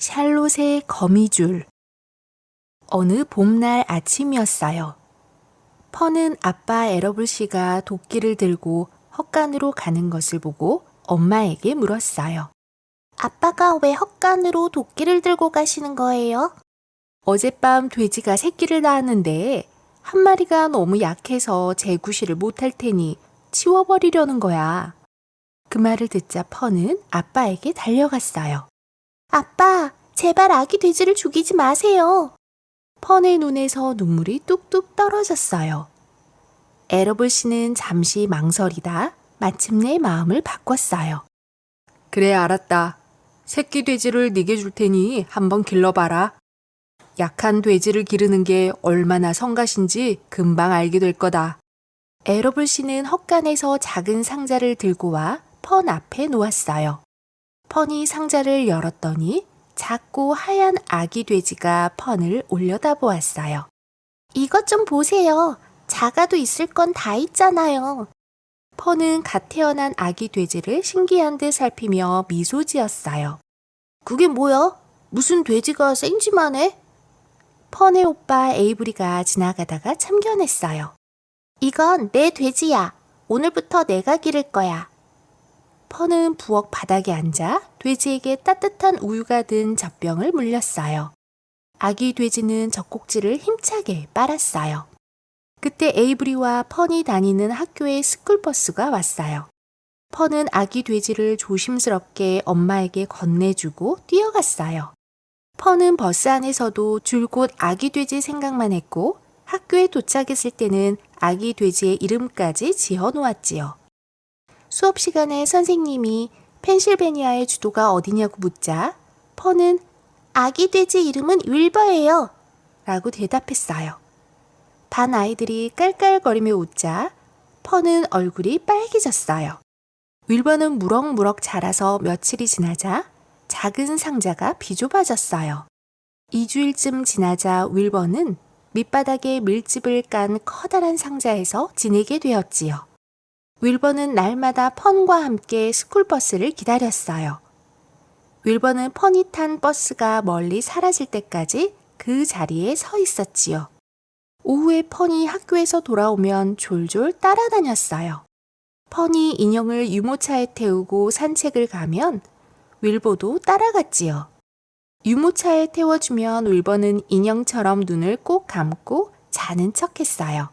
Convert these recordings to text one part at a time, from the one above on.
샬롯의 거미줄. 어느 봄날 아침이었어요. 펀은 아빠 에러블 씨가 도끼를 들고 헛간으로 가는 것을 보고 엄마에게 물었어요. 아빠가 왜 헛간으로 도끼를 들고 가시는 거예요? 어젯밤 돼지가 새끼를 낳았는데 한 마리가 너무 약해서 재구실을 못할 테니 치워버리려는 거야. 그 말을 듣자 펀은 아빠에게 달려갔어요. 아빠, 제발 아기 돼지를 죽이지 마세요. 펀의 눈에서 눈물이 뚝뚝 떨어졌어요. 에러블 씨는 잠시 망설이다 마침내 마음을 바꿨어요. 그래, 알았다. 새끼 돼지를 네게 줄 테니 한번 길러봐라. 약한 돼지를 기르는 게 얼마나 성가신지 금방 알게 될 거다. 에러블 씨는 헛간에서 작은 상자를 들고 와 펀 앞에 놓았어요. 펀이 상자를 열었더니 작고 하얀 아기 돼지가 펀을 올려다보았어요. 이것 좀 보세요. 작아도 있을 건 다 있잖아요. 펀은 갓 태어난 아기 돼지를 신기한 듯 살피며 미소 지었어요. 그게 뭐야? 무슨 돼지가 생쥐만해? 펀의 오빠 에이브리가 지나가다가 참견했어요. 이건 내 돼지야. 오늘부터 내가 기를 거야. 펀은 부엌 바닥에 앉아 돼지에게 따뜻한 우유가 든 젖병을 물렸어요. 아기 돼지는 젖꼭지를 힘차게 빨았어요. 그때 에이브리와 펀이 다니는 학교에 스쿨버스가 왔어요. 펀은 아기 돼지를 조심스럽게 엄마에게 건네주고 뛰어갔어요. 펀은 버스 안에서도 줄곧 아기 돼지 생각만 했고 학교에 도착했을 때는 아기 돼지의 이름까지 지어 놓았지요. 수업 시간에 선생님이 펜실베니아의 주도가 어디냐고 묻자 펀은 아기 돼지 이름은 윌버예요 라고 대답했어요. 반 아이들이 깔깔거리며 웃자 펀은 얼굴이 빨개졌어요. 윌버는 무럭무럭 자라서 며칠이 지나자 작은 상자가 비좁아졌어요. 2주일쯤 지나자 윌버는 밑바닥에 밀집을 깐 커다란 상자에서 지내게 되었지요. 윌버는 날마다 펀과 함께 스쿨버스를 기다렸어요. 윌버는 펀이 탄 버스가 멀리 사라질 때까지 그 자리에 서 있었지요. 오후에 펀이 학교에서 돌아오면 졸졸 따라다녔어요. 펀이 인형을 유모차에 태우고 산책을 가면 윌버도 따라갔지요. 유모차에 태워주면 윌버는 인형처럼 눈을 꼭 감고 자는 척했어요.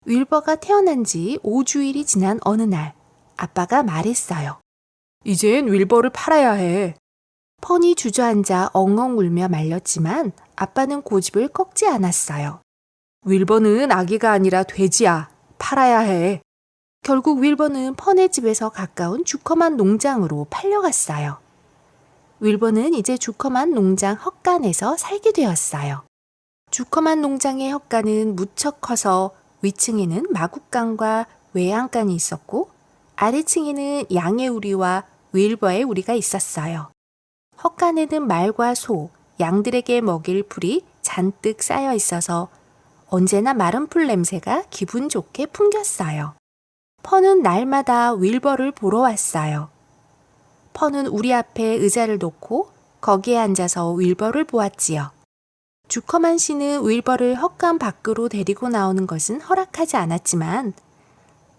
윌버가 태어난 지 5주일이 지난 어느 날 아빠가 말했어요. 이젠 윌버를 팔아야 해. 펀이 주저앉아 엉엉 울며 말렸지만 아빠는 고집을 꺾지 않았어요. 윌버는 아기가 아니라 돼지야. 팔아야 해. 결국 윌버는 펀의 집에서 가까운 주커만 농장으로 팔려갔어요. 윌버는 이제 주커만 농장 헛간에서 살게 되었어요. 주커만 농장의 헛간은 무척 커서 위층에는 마구간과 외양간이 있었고 아래층에는 양의 우리와 윌버의 우리가 있었어요. 헛간에는 말과 소, 양들에게 먹일 풀이 잔뜩 쌓여 있어서 언제나 마른 풀 냄새가 기분 좋게 풍겼어요. 펀은 날마다 윌버를 보러 왔어요. 펀은 우리 앞에 의자를 놓고 거기에 앉아서 윌버를 보았지요. 주커만 씨는 윌버를 헛간 밖으로 데리고 나오는 것은 허락하지 않았지만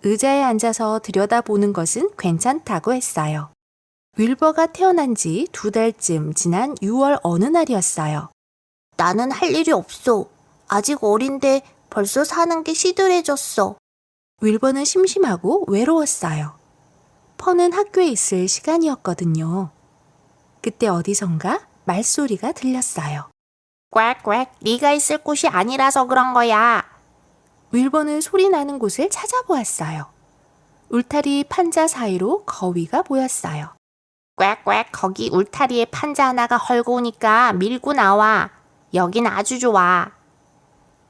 의자에 앉아서 들여다보는 것은 괜찮다고 했어요. 윌버가 태어난 지 2달쯤 지난 6월 어느 날이었어요. 나는 할 일이 없어. 아직 어린데 벌써 사는 게 시들해졌어. 윌버는 심심하고 외로웠어요. 펀은 학교에 있을 시간이었거든요. 그때 어디선가 말소리가 들렸어요. 꽥꽥, 네가 있을 곳이 아니라서 그런 거야. 윌버는 소리 나는 곳을 찾아보았어요. 울타리 판자 사이로 거위가 보였어요. 꽥꽥, 거기 울타리에 판자 하나가 헐거우니까 밀고 나와. 여긴 아주 좋아.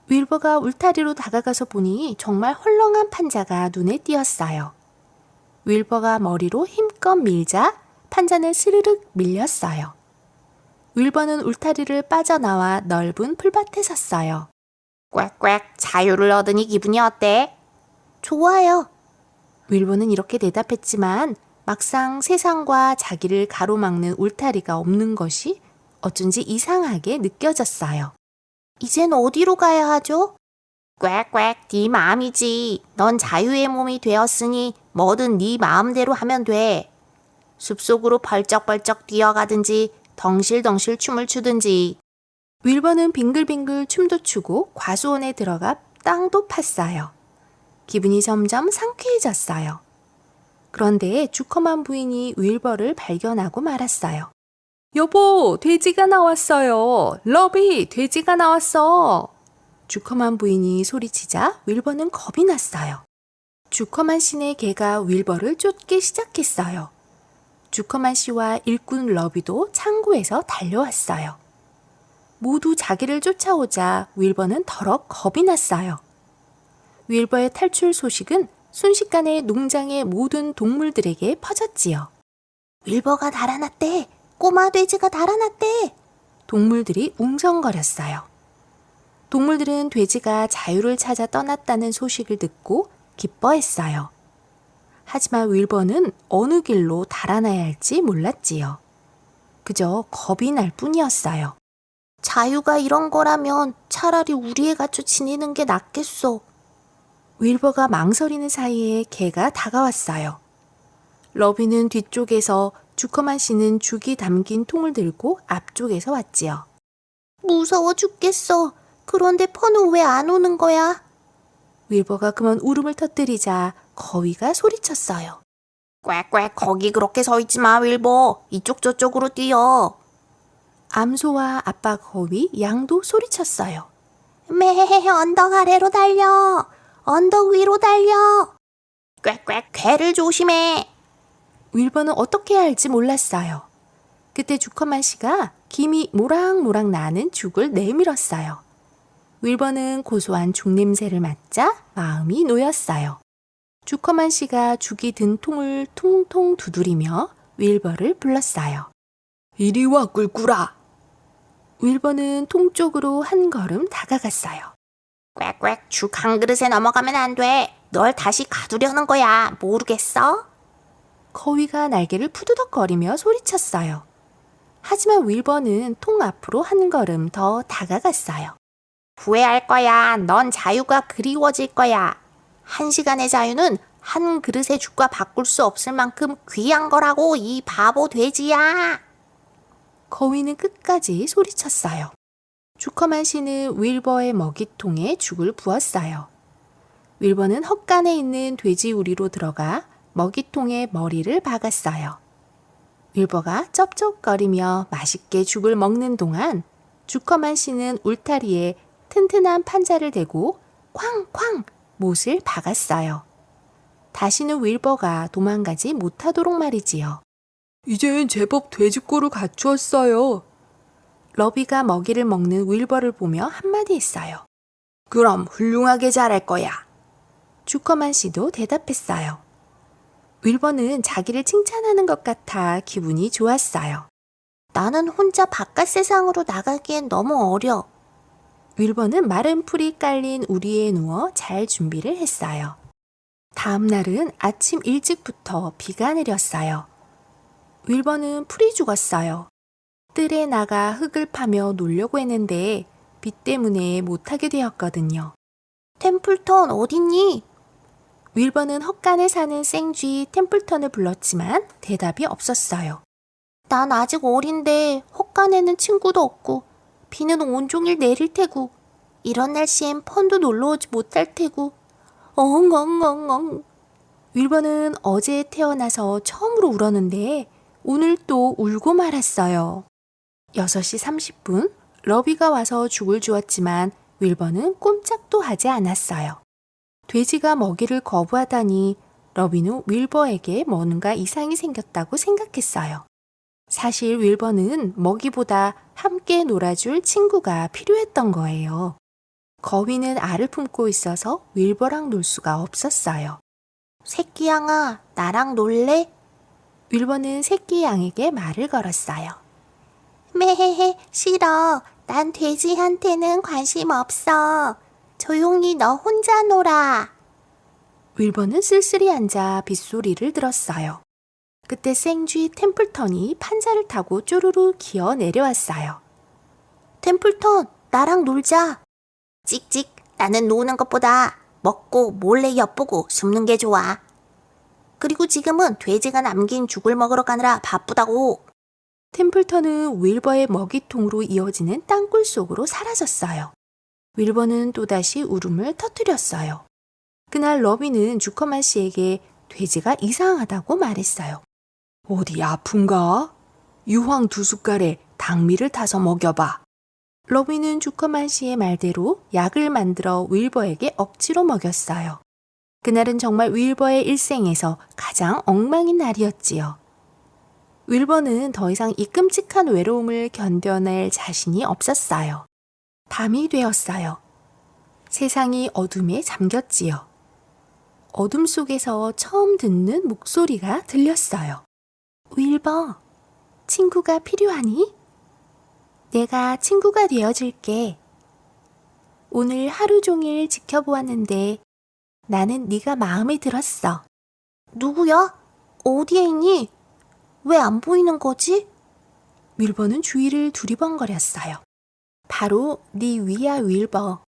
윌버가 울타리로 다가가서 보니 정말 헐렁한 판자가 눈에 띄었어요. 윌버가 머리로 힘껏 밀자 판자는 스르륵 밀렸어요. 윌버는 울타리를 빠져나와 넓은 풀밭에 섰어요. 꽥꽥, 자유를 얻으니 기분이 어때? 좋아요. 윌버는 이렇게 대답했지만 막상 세상과 자기를 가로막는 울타리가 없는 것이 어쩐지 이상하게 느껴졌어요. 이젠 어디로 가야 하죠? 꽥꽥, 네 마음이지. 넌 자유의 몸이 되었으니 뭐든 네 마음대로 하면 돼. 숲속으로 벌쩍벌쩍 뛰어가든지 덩실덩실 춤을 추든지. 윌버는 빙글빙글 춤도 추고 과수원에 들어가 땅도 팠어요. 기분이 점점 상쾌해졌어요. 그런데 주커만 부인이 윌버를 발견하고 말았어요. 여보, 돼지가 나왔어요. 러비, 돼지가 나왔어. 주커만 부인이 소리치자 윌버는 겁이 났어요. 주커만 씨네 개가 윌버를 쫓기 시작했어요. 주커만 씨와 일꾼 러비도 창고에서 달려왔어요. 모두 자기를 쫓아오자 윌버는 더럭 겁이 났어요. 윌버의 탈출 소식은 순식간에 농장의 모든 동물들에게 퍼졌지요. 윌버가 달아났대. 꼬마 돼지가 달아났대. 동물들이 웅성거렸어요. 동물들은 돼지가 자유를 찾아 떠났다는 소식을 듣고 기뻐했어요. 하지만 윌버는 어느 길로 달아나야 할지 몰랐지요. 그저 겁이 날 뿐이었어요. 자유가 이런 거라면 차라리 우리 애가 지니는 게 낫겠어. 윌버가 망설이는 사이에 개가 다가왔어요. 러비는 뒤쪽에서 주커만 씨는 죽이 담긴 통을 들고 앞쪽에서 왔지요. 무서워 죽겠어. 그런데 펀은 왜 안 오는 거야? 윌버가 그만 울음을 터뜨리자 거위가 소리쳤어요. 꽥꽥, 거기 그렇게 서 있지 마, 윌버. 이쪽 저쪽으로 뛰어. 암소와 아빠 거위, 양도 소리쳤어요. 매헤헤, 언덕 아래로 달려. 언덕 위로 달려. 꽥꽥, 괴를 조심해. 윌버는 어떻게 해야 할지 몰랐어요. 그때 주커만 씨가 김이 모락모락 나는 죽을 내밀었어요. 윌버는 고소한 죽 냄새를 맡자 마음이 놓였어요. 주커만 씨가 죽이 든 통을 통통 두드리며 윌버를 불렀어요. 이리 와, 꿀꿀아. 윌버는 통 쪽으로 한 걸음 다가갔어요. 꽥꽥, 죽 한 그릇에 넘어가면 안 돼. 널 다시 가두려는 거야. 모르겠어? 거위가 날개를 푸드덕거리며 소리쳤어요. 하지만 윌버는 통 앞으로 한 걸음 더 다가갔어요. 후회할 거야. 넌 자유가 그리워질 거야. 1시간의 자유는 한 그릇의 죽과 바꿀 수 없을 만큼 귀한 거라고, 이 바보 돼지야. 거위는 끝까지 소리쳤어요. 주커만 씨는 윌버의 먹이통에 죽을 부었어요. 윌버는 헛간에 있는 돼지 우리로 들어가 먹이통에 머리를 박았어요. 윌버가 쩝쩝거리며 맛있게 죽을 먹는 동안 주커만 씨는 울타리에 튼튼한 판자를 대고 쾅쾅 못을 박았어요. 다시는 윌버가 도망가지 못하도록 말이지요. 이젠 제법 돼지꼬를 갖추었어요. 러비가 먹이를 먹는 윌버를 보며 한마디 했어요. 그럼 훌륭하게 잘할 거야. 주커만 씨도 대답했어요. 윌버는 자기를 칭찬하는 것 같아 기분이 좋았어요. 나는 혼자 바깥 세상으로 나가기엔 너무 어려. 윌버는 마른 풀이 깔린 우리에 누워 잘 준비를 했어요. 다음 날은 아침 일찍부터 비가 내렸어요. 윌버는 풀이 죽었어요. 뜰에 나가 흙을 파며 놀려고 했는데 비 때문에 못하게 되었거든요. 템플턴 어딨니? 윌버는 헛간에 사는 생쥐 템플턴을 불렀지만 대답이 없었어요. 난 아직 어린데 헛간에는 친구도 없고 비는 온종일 내릴 테고 이런 날씨엔 펀도 놀러오지 못할 테고 엉엉엉엉. 윌버는 어제 태어나서 처음으로 울었는데 오늘 또 울고 말았어요. 6시 30분 러비가 와서 죽을 주었지만 윌버는 꼼짝도 하지 않았어요. 돼지가 먹이를 거부하다니 러비는 윌버에게 뭔가 이상이 생겼다고 생각했어요. 사실 윌버는 먹이보다 함께 놀아줄 친구가 필요했던 거예요. 거위는 알을 품고 있어서 윌버랑 놀 수가 없었어요. 새끼 양아, 나랑 놀래? 윌버는 새끼 양에게 말을 걸었어요. 매헤헤, 싫어. 난 돼지한테는 관심 없어. 조용히 너 혼자 놀아. 윌버는 쓸쓸히 앉아 빗소리를 들었어요. 그때 생쥐 템플턴이 판자를 타고 쪼르르 기어 내려왔어요. 템플턴, 나랑 놀자. 찍찍, 나는 노는 것보다 먹고 몰래 엿보고 숨는 게 좋아. 그리고 지금은 돼지가 남긴 죽을 먹으러 가느라 바쁘다고. 템플턴은 윌버의 먹이통으로 이어지는 땅굴 속으로 사라졌어요. 윌버는 또다시 울음을 터뜨렸어요. 그날 러비는 주커만 씨에게 돼지가 이상하다고 말했어요. 어디 아픈가? 유황 2숟갈에 당미를 타서 먹여봐. 러비는 주커만 씨의 말대로 약을 만들어 윌버에게 억지로 먹였어요. 그날은 정말 윌버의 일생에서 가장 엉망인 날이었지요. 윌버는 더 이상 이 끔찍한 외로움을 견뎌낼 자신이 없었어요. 밤이 되었어요. 세상이 어둠에 잠겼지요. 어둠 속에서 처음 듣는 목소리가 들렸어요. 윌버, 친구가 필요하니? 내가 친구가 되어줄게. 오늘 하루 종일 지켜보았는데 나는 네가 마음에 들었어. 누구야? 어디에 있니? 왜 안 보이는 거지? 윌버는 주위를 두리번거렸어요. 바로 네 위야 윌버.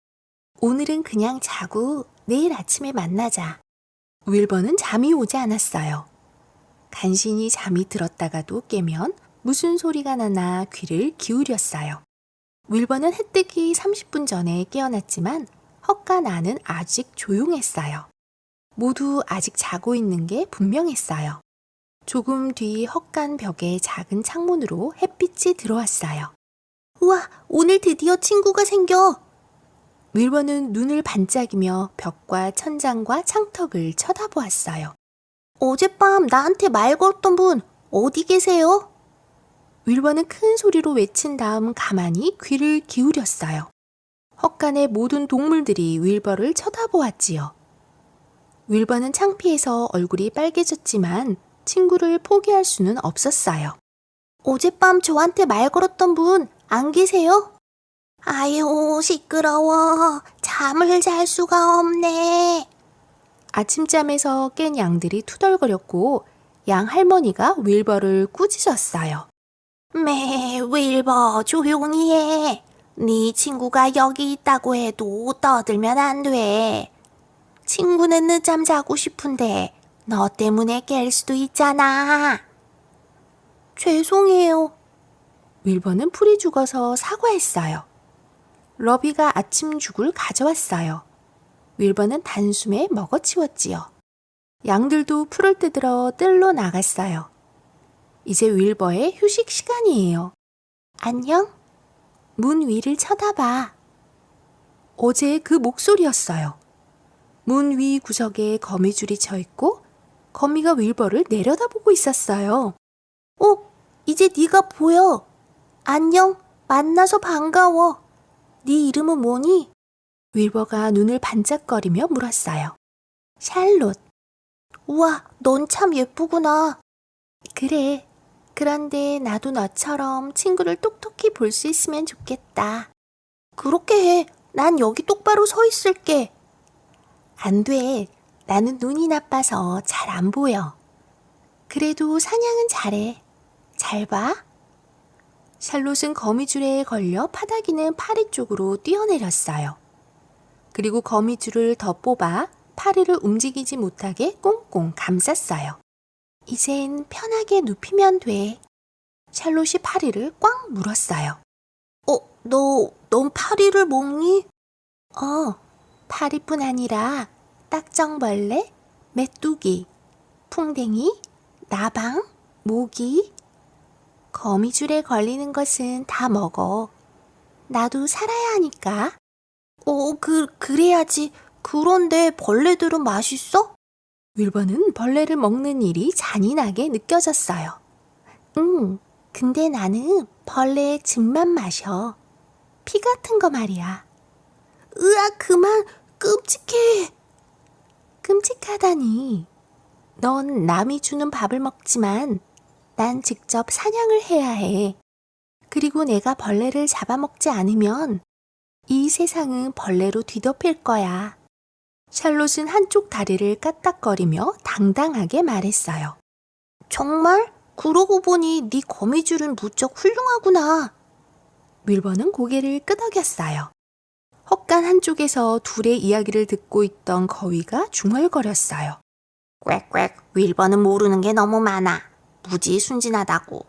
오늘은 그냥 자고 내일 아침에 만나자. 윌버는 잠이 오지 않았어요. 간신히 잠이 들었다가도 깨면 무슨 소리가 나나 귀를 기울였어요. 윌버는 해 뜨기 30분 전에 깨어났지만 헉과 나는 아직 조용했어요. 모두 아직 자고 있는 게 분명했어요. 조금 뒤 헉간 벽에 작은 창문으로 햇빛이 들어왔어요. 우와, 오늘 드디어 친구가 생겨. 윌버는 눈을 반짝이며 벽과 천장과 창턱을 쳐다보았어요. 어젯밤 나한테 말 걸었던 분 어디 계세요? 윌버는 큰 소리로 외친 다음 가만히 귀를 기울였어요. 헛간의 모든 동물들이 윌버를 쳐다보았지요. 윌버는 창피해서 얼굴이 빨개졌지만 친구를 포기할 수는 없었어요. 어젯밤 저한테 말 걸었던 분 안 계세요? 아유, 시끄러워. 잠을 잘 수가 없네. 아침잠에서 깬 양들이 투덜거렸고 양 할머니가 윌버를 꾸짖었어요. 윌버, 조용히 해. 네 친구가 여기 있다고 해도 떠들면 안 돼. 친구는 늦잠 자고 싶은데 너 때문에 깰 수도 있잖아. 죄송해요. 윌버는 풀이 죽어서 사과했어요. 러비가 아침죽을 가져왔어요. 윌버는 단숨에 먹어치웠지요. 양들도 풀을 뜯으러 뜰로 나갔어요. 이제 윌버의 휴식 시간이에요. 안녕? 문 위를 쳐다봐. 어제 그 목소리였어요. 문 위 구석에 거미줄이 쳐 있고 거미가 윌버를 내려다보고 있었어요. 이제 네가 보여. 안녕, 만나서 반가워. 네 이름은 뭐니? 윌버가 눈을 반짝거리며 물었어요. 샬롯. 우와, 넌 참 예쁘구나. 그래. 그런데 나도 너처럼 친구를 똑똑히 볼 수 있으면 좋겠다. 그렇게 해. 난 여기 똑바로 서 있을게. 안 돼. 나는 눈이 나빠서 잘 안 보여. 그래도 사냥은 잘해. 잘 봐. 샬롯은 거미줄에 걸려 파닥이는 파리 쪽으로 뛰어내렸어요. 그리고 거미줄을 더 뽑아 파리를 움직이지 못하게 꽁꽁 감쌌어요. 이젠 편하게 눕히면 돼. 샬롯이 파리를 꽉 물었어요. 넌 파리를 먹니? 파리뿐 아니라 딱정벌레, 메뚜기, 풍뎅이, 나방, 모기. 거미줄에 걸리는 것은 다 먹어. 나도 살아야 하니까. 그래야지. 그런데 벌레들은 맛있어? 윌버는 벌레를 먹는 일이 잔인하게 느껴졌어요. 근데 나는 벌레의 즙만 마셔. 피 같은 거 말이야. 으악, 그만. 끔찍해. 끔찍하다니. 넌 남이 주는 밥을 먹지만 난 직접 사냥을 해야 해. 그리고 내가 벌레를 잡아먹지 않으면 이 세상은 벌레로 뒤덮일 거야. 샬롯은 한쪽 다리를 까딱거리며 당당하게 말했어요. 정말? 그러고 보니 네 거미줄은 무척 훌륭하구나. 윌버는 고개를 끄덕였어요. 헛간 한쪽에서 둘의 이야기를 듣고 있던 거위가 중얼거렸어요. 꽥꽥, 윌버는 모르는 게 너무 많아. 무지 순진하다고.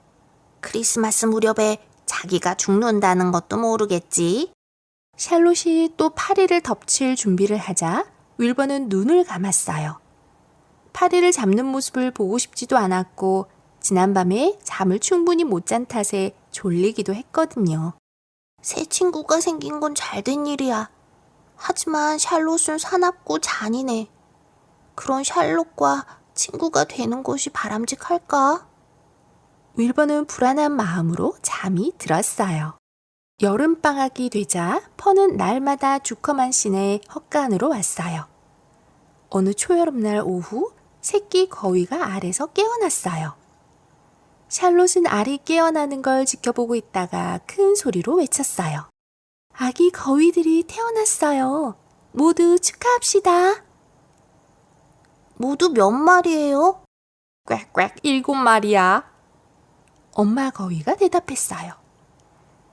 크리스마스 무렵에 자기가 죽는다는 것도 모르겠지. 샬롯이 또 파리를 덮칠 준비를 하자 윌버는 눈을 감았어요. 파리를 잡는 모습을 보고 싶지도 않았고 지난밤에 잠을 충분히 못 잔 탓에 졸리기도 했거든요. 새 친구가 생긴 건 잘된 일이야. 하지만 샬롯은 사납고 잔인해. 그런 샬롯과 친구가 되는 것이 바람직할까? 윌버는 불안한 마음으로 잠이 들었어요. 여름방학이 되자 펀은 날마다 주커만 씨네 헛간으로 왔어요. 어느 초여름날 오후 새끼 거위가 알에서 깨어났어요. 샬롯은 알이 깨어나는 걸 지켜보고 있다가 큰 소리로 외쳤어요. 아기 거위들이 태어났어요. 모두 축하합시다. 모두 몇 마리예요? 꽥꽥 7마리야. 엄마 거위가 대답했어요.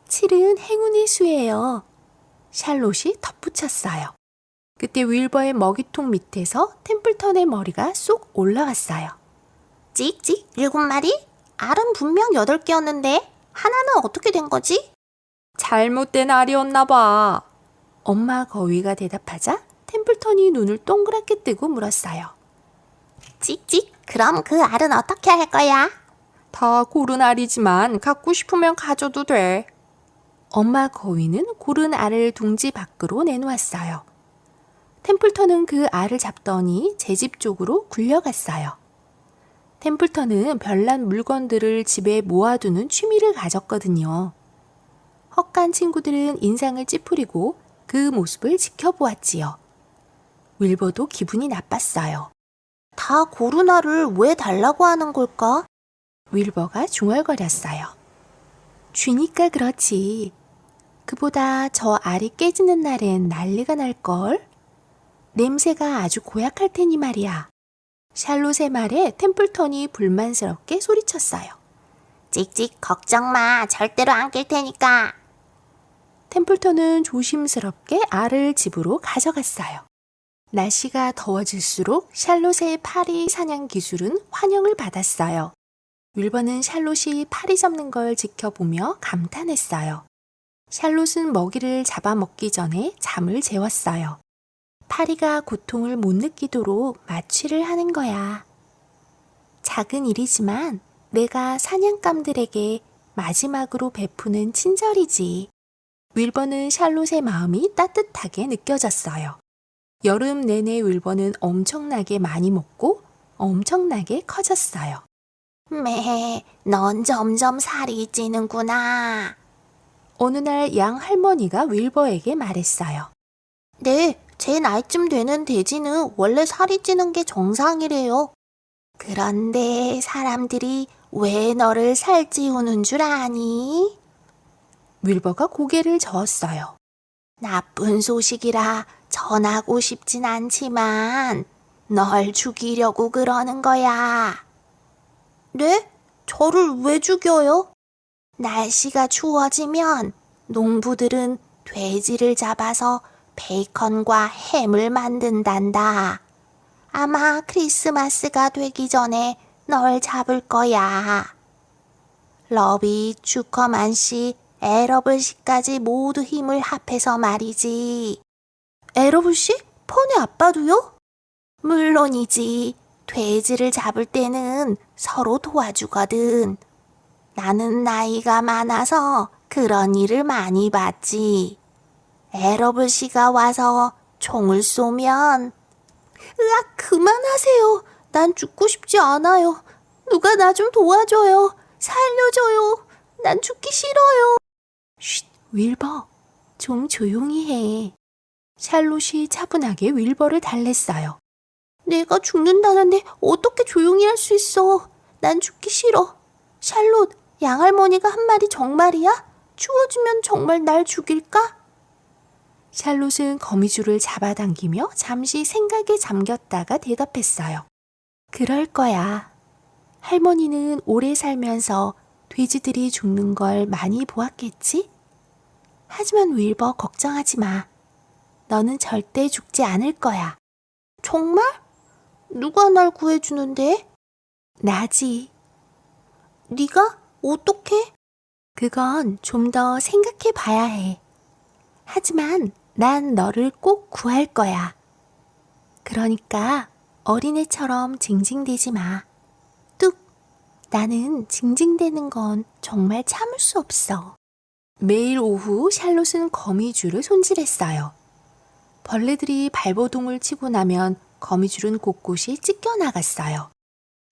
7은 행운의 수예요. 샬롯이 덧붙였어요. 그때 윌버의 먹이통 밑에서 템플턴의 머리가 쏙 올라왔어요. 찍찍 7마리? 알은 분명 8개였는데 하나는 어떻게 된 거지? 잘못된 알이었나 봐. 엄마 거위가 대답하자 템플턴이 눈을 동그랗게 뜨고 물었어요. 찍찍, 그럼 그 알은 어떻게 할 거야? 다 고른 알이지만 갖고 싶으면 가져도 돼. 엄마 거위는 고른 알을 둥지 밖으로 내놓았어요. 템플턴은 그 알을 잡더니 제 집 쪽으로 굴려갔어요. 템플턴은 별난 물건들을 집에 모아두는 취미를 가졌거든요. 헛간 친구들은 인상을 찌푸리고 그 모습을 지켜보았지요. 윌버도 기분이 나빴어요. 다 고른 알을 왜 달라고 하는 걸까? 윌버가 중얼거렸어요. 쥐니까 그렇지. 그보다 저 알이 깨지는 날엔 난리가 날걸. 냄새가 아주 고약할 테니 말이야. 샬롯의 말에 템플턴이 불만스럽게 소리쳤어요. 찍찍, 걱정 마. 절대로 안 깰 테니까. 템플턴은 조심스럽게 알을 집으로 가져갔어요. 날씨가 더워질수록 샬롯의 파리 사냥 기술은 환영을 받았어요. 윌버는 샬롯이 파리 잡는 걸 지켜보며 감탄했어요. 샬롯은 먹이를 잡아먹기 전에 잠을 재웠어요. 파리가 고통을 못 느끼도록 마취를 하는 거야. 작은 일이지만 내가 사냥감들에게 마지막으로 베푸는 친절이지. 윌버는 샬롯의 마음이 따뜻하게 느껴졌어요. 여름 내내 윌버는 엄청나게 많이 먹고 엄청나게 커졌어요. 넌 점점 살이 찌는구나. 어느 날 양 할머니가 윌버에게 말했어요. 네, 제 나이쯤 되는 돼지는 원래 살이 찌는 게 정상이래요. 그런데 사람들이 왜 너를 살찌우는 줄 아니? 윌버가 고개를 저었어요. 나쁜 소식이라 전하고 싶진 않지만 널 죽이려고 그러는 거야. 네? 저를 왜 죽여요? 날씨가 추워지면 농부들은 돼지를 잡아서 베이컨과 햄을 만든단다. 아마 크리스마스가 되기 전에 널 잡을 거야. 러비, 주커만 씨, 에러블 씨까지 모두 힘을 합해서 말이지. 에러블 씨? 폰의 아빠도요? 물론이지. 돼지를 잡을 때는 서로 도와주거든. 나는 나이가 많아서 그런 일을 많이 봤지. 에러블 씨가 와서 총을 쏘면 으악, 그만하세요. 난 죽고 싶지 않아요. 누가 나 좀 도와줘요. 살려줘요. 난 죽기 싫어요. 쉿, 윌버, 좀 조용히 해. 샬롯이 차분하게 윌버를 달랬어요. 내가 죽는다는데 어떻게 조용히 할 수 있어. 난 죽기 싫어. 샬롯, 양할머니가 한 말이 정말이야? 추워지면 정말 날 죽일까? 샬롯은 거미줄을 잡아당기며 잠시 생각에 잠겼다가 대답했어요. 그럴 거야. 할머니는 오래 살면서 돼지들이 죽는 걸 많이 보았겠지? 하지만 윌버 걱정하지 마. 너는 절대 죽지 않을 거야. 정말? 누가 날 구해주는데? 나지. 네가? 어떻게? 그건 좀 더 생각해 봐야 해. 하지만 난 너를 꼭 구할 거야. 그러니까 어린애처럼 징징대지 마. 뚝! 나는 징징대는 건 정말 참을 수 없어. 매일 오후 샬롯은 거미줄을 손질했어요. 벌레들이 발버둥을 치고 나면 거미줄은 곳곳이 찢겨나갔어요.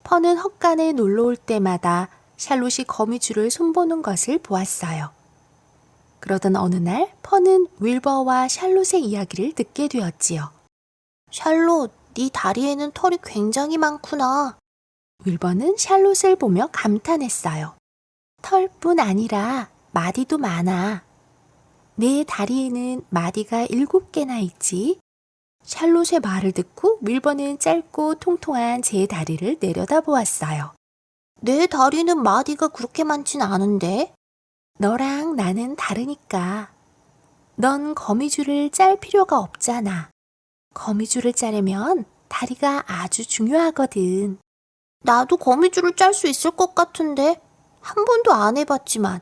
펀은 헛간에 놀러 올 때마다 샬롯이 거미줄을 손보는 것을 보았어요. 그러던 어느 날 펀은 윌버와 샬롯의 이야기를 듣게 되었지요. 샬롯, 네 다리에는 털이 굉장히 많구나. 윌버는 샬롯을 보며 감탄했어요. 털뿐 아니라 마디도 많아. 내 다리에는 마디가 7개나 있지. 샬롯의 말을 듣고 윌버는 짧고 통통한 제 다리를 내려다보았어요. 내 다리는 마디가 그렇게 많진 않은데? 너랑 나는 다르니까. 넌 거미줄을 짤 필요가 없잖아. 거미줄을 자르면 다리가 아주 중요하거든. 나도 거미줄을 짤 수 있을 것 같은데 한 번도 안 해봤지만.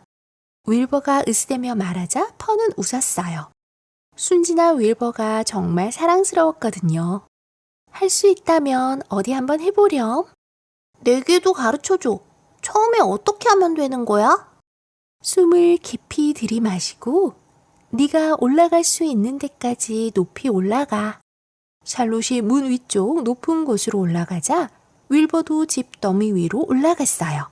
윌버가 으스대며 말하자 펀은 웃었어요. 순진한 윌버가 정말 사랑스러웠거든요. 할 수 있다면 어디 한번 해보렴. 내게도 가르쳐줘. 처음에 어떻게 하면 되는 거야? 숨을 깊이 들이마시고 네가 올라갈 수 있는 데까지 높이 올라가. 샬롯이 문 위쪽 높은 곳으로 올라가자 윌버도 집 더미 위로 올라갔어요.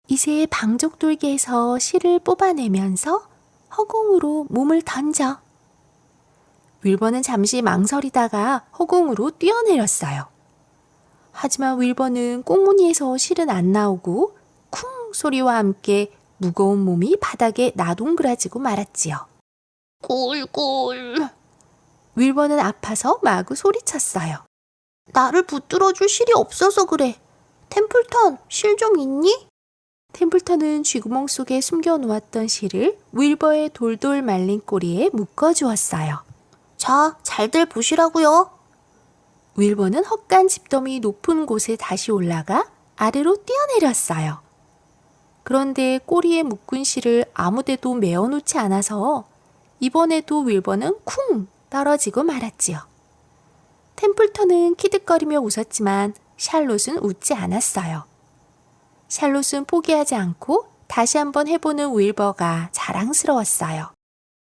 이제 방족돌기에서 실을 뽑아내면서 허공으로 몸을 던져. 윌버는 잠시 망설이다가 허공으로 뛰어내렸어요. 하지만 윌버는 꽁무니에서 실은 안 나오고 쿵 소리와 함께 무거운 몸이 바닥에 나동그라지고 말았지요. 꿀꿀. 윌버는 아파서 마구 소리쳤어요. 나를 붙들어줄 실이 없어서 그래. 템플턴, 실 좀 있니? 템플턴은 쥐구멍 속에 숨겨놓았던 실을 윌버의 돌돌 말린 꼬리에 묶어주었어요. 자, 잘들 보시라고요. 윌버는 헛간 집더미 높은 곳에 다시 올라가 아래로 뛰어내렸어요. 그런데 꼬리에 묶은 실을 아무데도 메어놓지 않아서 이번에도 윌버는 쿵 떨어지고 말았지요. 템플턴은 키득거리며 웃었지만 샬롯은 웃지 않았어요. 샬롯은 포기하지 않고 다시 한번 해보는 윌버가 자랑스러웠어요.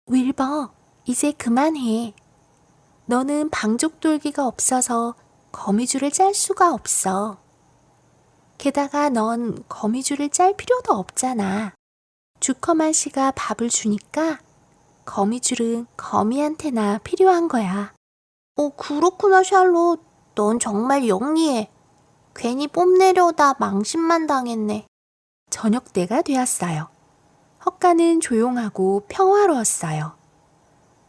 윌버, 이제 그만해. 너는 방족돌기가 없어서 거미줄을 짤 수가 없어. 게다가 넌 거미줄을 짤 필요도 없잖아. 주커만 씨가 밥을 주니까 거미줄은 거미한테나 필요한 거야. 그렇구나, 샬롯. 넌 정말 영리해. 괜히 뽐내려다 망신만 당했네. 저녁 때가 되었어요. 헛간은 조용하고 평화로웠어요.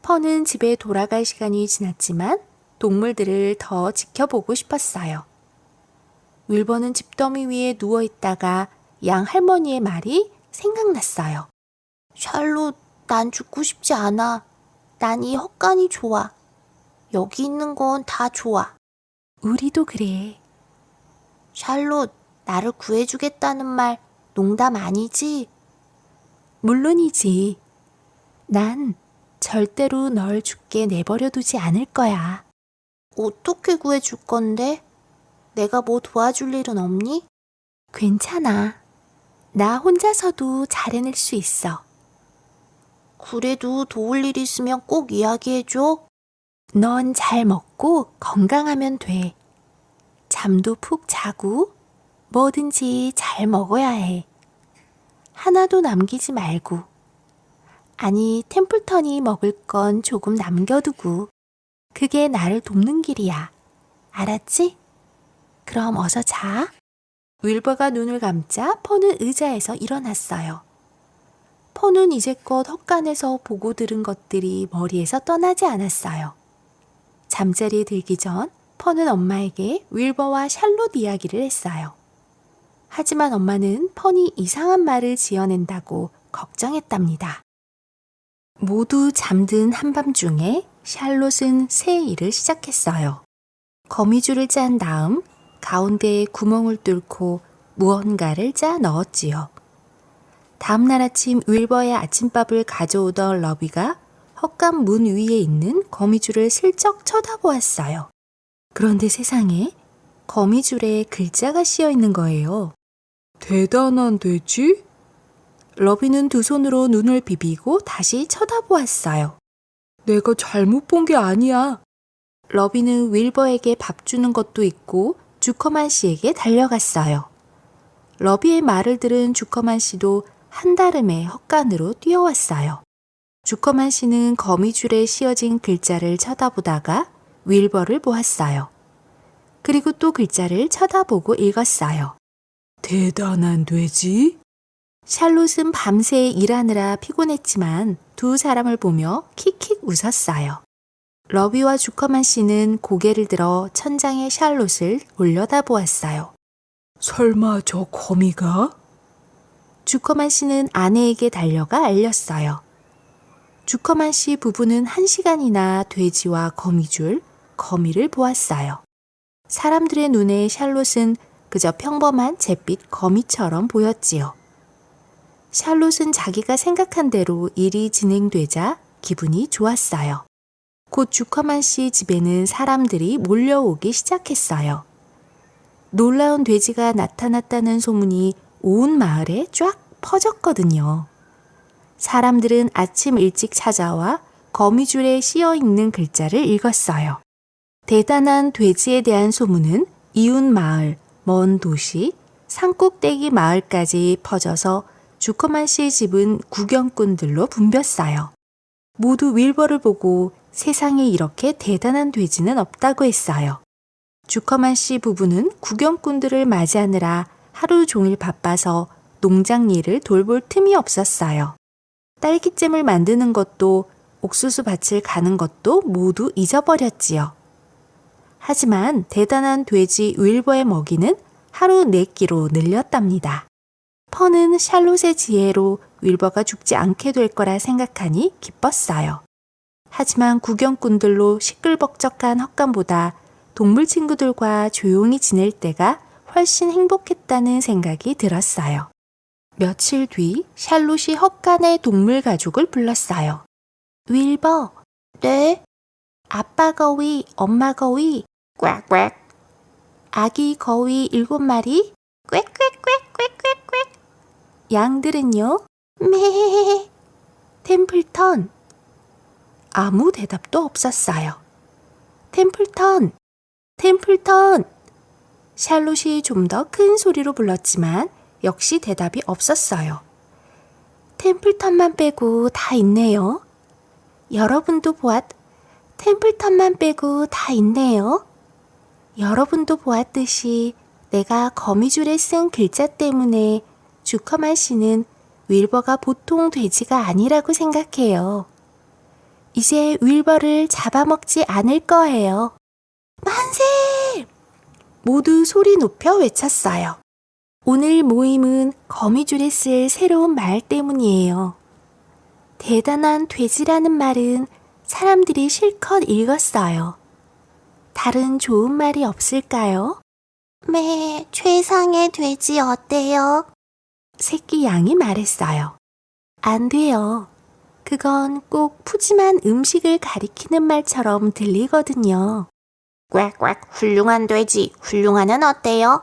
펀은 집에 돌아갈 시간이 지났지만 동물들을 더 지켜보고 싶었어요. 윌버는 집더미 위에 누워있다가 양 할머니의 말이 생각났어요. 샬롯, 난 죽고 싶지 않아. 난 이 헛간이 좋아. 여기 있는 건 다 좋아. 우리도 그래. 샬롯, 나를 구해주겠다는 말 농담 아니지? 물론이지. 난 절대로 널 죽게 내버려 두지 않을 거야. 어떻게 구해줄 건데? 내가 뭐 도와줄 일은 없니? 괜찮아. 나 혼자서도 잘 해낼 수 있어. 그래도 도울 일 있으면 꼭 이야기해줘. 넌 잘 먹고 건강하면 돼. 잠도 푹 자고 뭐든지 잘 먹어야 해. 하나도 남기지 말고. 아니, 템플턴이 먹을 건 조금 남겨두고. 그게 나를 돕는 길이야. 알았지? 그럼 어서 자. 윌버가 눈을 감자 펀은 의자에서 일어났어요. 펀은 이제껏 헛간에서 보고 들은 것들이 머리에서 떠나지 않았어요. 잠자리에 들기 전 펀은 엄마에게 윌버와 샬롯 이야기를 했어요. 하지만 엄마는 펀이 이상한 말을 지어낸다고 걱정했답니다. 모두 잠든 한밤중에 샬롯은 새 일을 시작했어요. 거미줄을 짠 다음 가운데에 구멍을 뚫고 무언가를 짜 넣었지요. 다음날 아침 윌버의 아침밥을 가져오던 러비가 헛간 문 위에 있는 거미줄을 슬쩍 쳐다보았어요. 그런데 세상에 거미줄에 글자가 씌어 있는 거예요. 대단한 돼지? 러비는 두 손으로 눈을 비비고 다시 쳐다보았어요. 내가 잘못 본 게 아니야. 러비는 윌버에게 밥 주는 것도 있고 주커만 씨에게 달려갔어요. 러비의 말을 들은 주커만 씨도 한달음에 헛간으로 뛰어왔어요. 주커만 씨는 거미줄에 씌어진 글자를 쳐다보다가 윌버를 보았어요. 그리고 또 글자를 쳐다보고 읽었어요. 대단한 돼지? 샬롯은 밤새 일하느라 피곤했지만 두 사람을 보며 킥킥 웃었어요. 러비와 주커만 씨는 고개를 들어 천장에 샬롯을 올려다보았어요. 설마 저 거미가? 주커만 씨는 아내에게 달려가 알렸어요. 주커만 씨 부부는 1시간이나 돼지와 거미줄, 거미를 보았어요. 사람들의 눈에 샬롯은 그저 평범한 잿빛 거미처럼 보였지요. 샬롯은 자기가 생각한 대로 일이 진행되자 기분이 좋았어요. 곧 주커만 씨 집에는 사람들이 몰려오기 시작했어요. 놀라운 돼지가 나타났다는 소문이 온 마을에 쫙 퍼졌거든요. 사람들은 아침 일찍 찾아와 거미줄에 씌어 있는 글자를 읽었어요. 대단한 돼지에 대한 소문은 이웃 마을, 먼 도시, 산꼭대기 마을까지 퍼져서 주커만 씨의 집은 구경꾼들로 붐볐어요. 모두 윌버를 보고 세상에 이렇게 대단한 돼지는 없다고 했어요. 주커만 씨 부부는 구경꾼들을 맞이하느라 하루 종일 바빠서 농장 일을 돌볼 틈이 없었어요. 딸기잼을 만드는 것도 옥수수 밭을 가는 것도 모두 잊어버렸지요. 하지만 대단한 돼지 윌버의 먹이는 하루 4끼로 늘렸답니다. 펀은 샬롯의 지혜로 윌버가 죽지 않게 될 거라 생각하니 기뻤어요. 하지만 구경꾼들로 시끌벅적한 헛간보다 동물 친구들과 조용히 지낼 때가 훨씬 행복했다는 생각이 들었어요. 며칠 뒤 샬롯이 헛간의 동물 가족을 불렀어요. 윌버. 네? 아빠 거위, 엄마 거위. 꽥꽥. 아기 거위 7마리. 꽥꽥꽥꽥꽥꽥. 양들은요? 매. 템플턴. 아무 대답도 없었어요. 템플턴. 템플턴. 샬롯이 좀 더 큰 소리로 불렀지만 역시 대답이 없었어요. 템플턴만 빼고 다 있네요. 여러분도 템플턴만 빼고 다 있네요. 여러분도 보았듯이 내가 거미줄에 쓴 글자 때문에 주커만 씨는 윌버가 보통 돼지가 아니라고 생각해요. 이제 윌버를 잡아먹지 않을 거예요. 만세! 모두 소리 높여 외쳤어요. 오늘 모임은 거미줄에 쓸 새로운 말 때문이에요. 대단한 돼지라는 말은 사람들이 실컷 읽었어요. 다른 좋은 말이 없을까요? 매, 최상의 돼지 어때요? 새끼 양이 말했어요. 안 돼요. 그건 꼭 푸짐한 음식을 가리키는 말처럼 들리거든요. 꽥꽥, 훌륭한 돼지, 훌륭한은 어때요?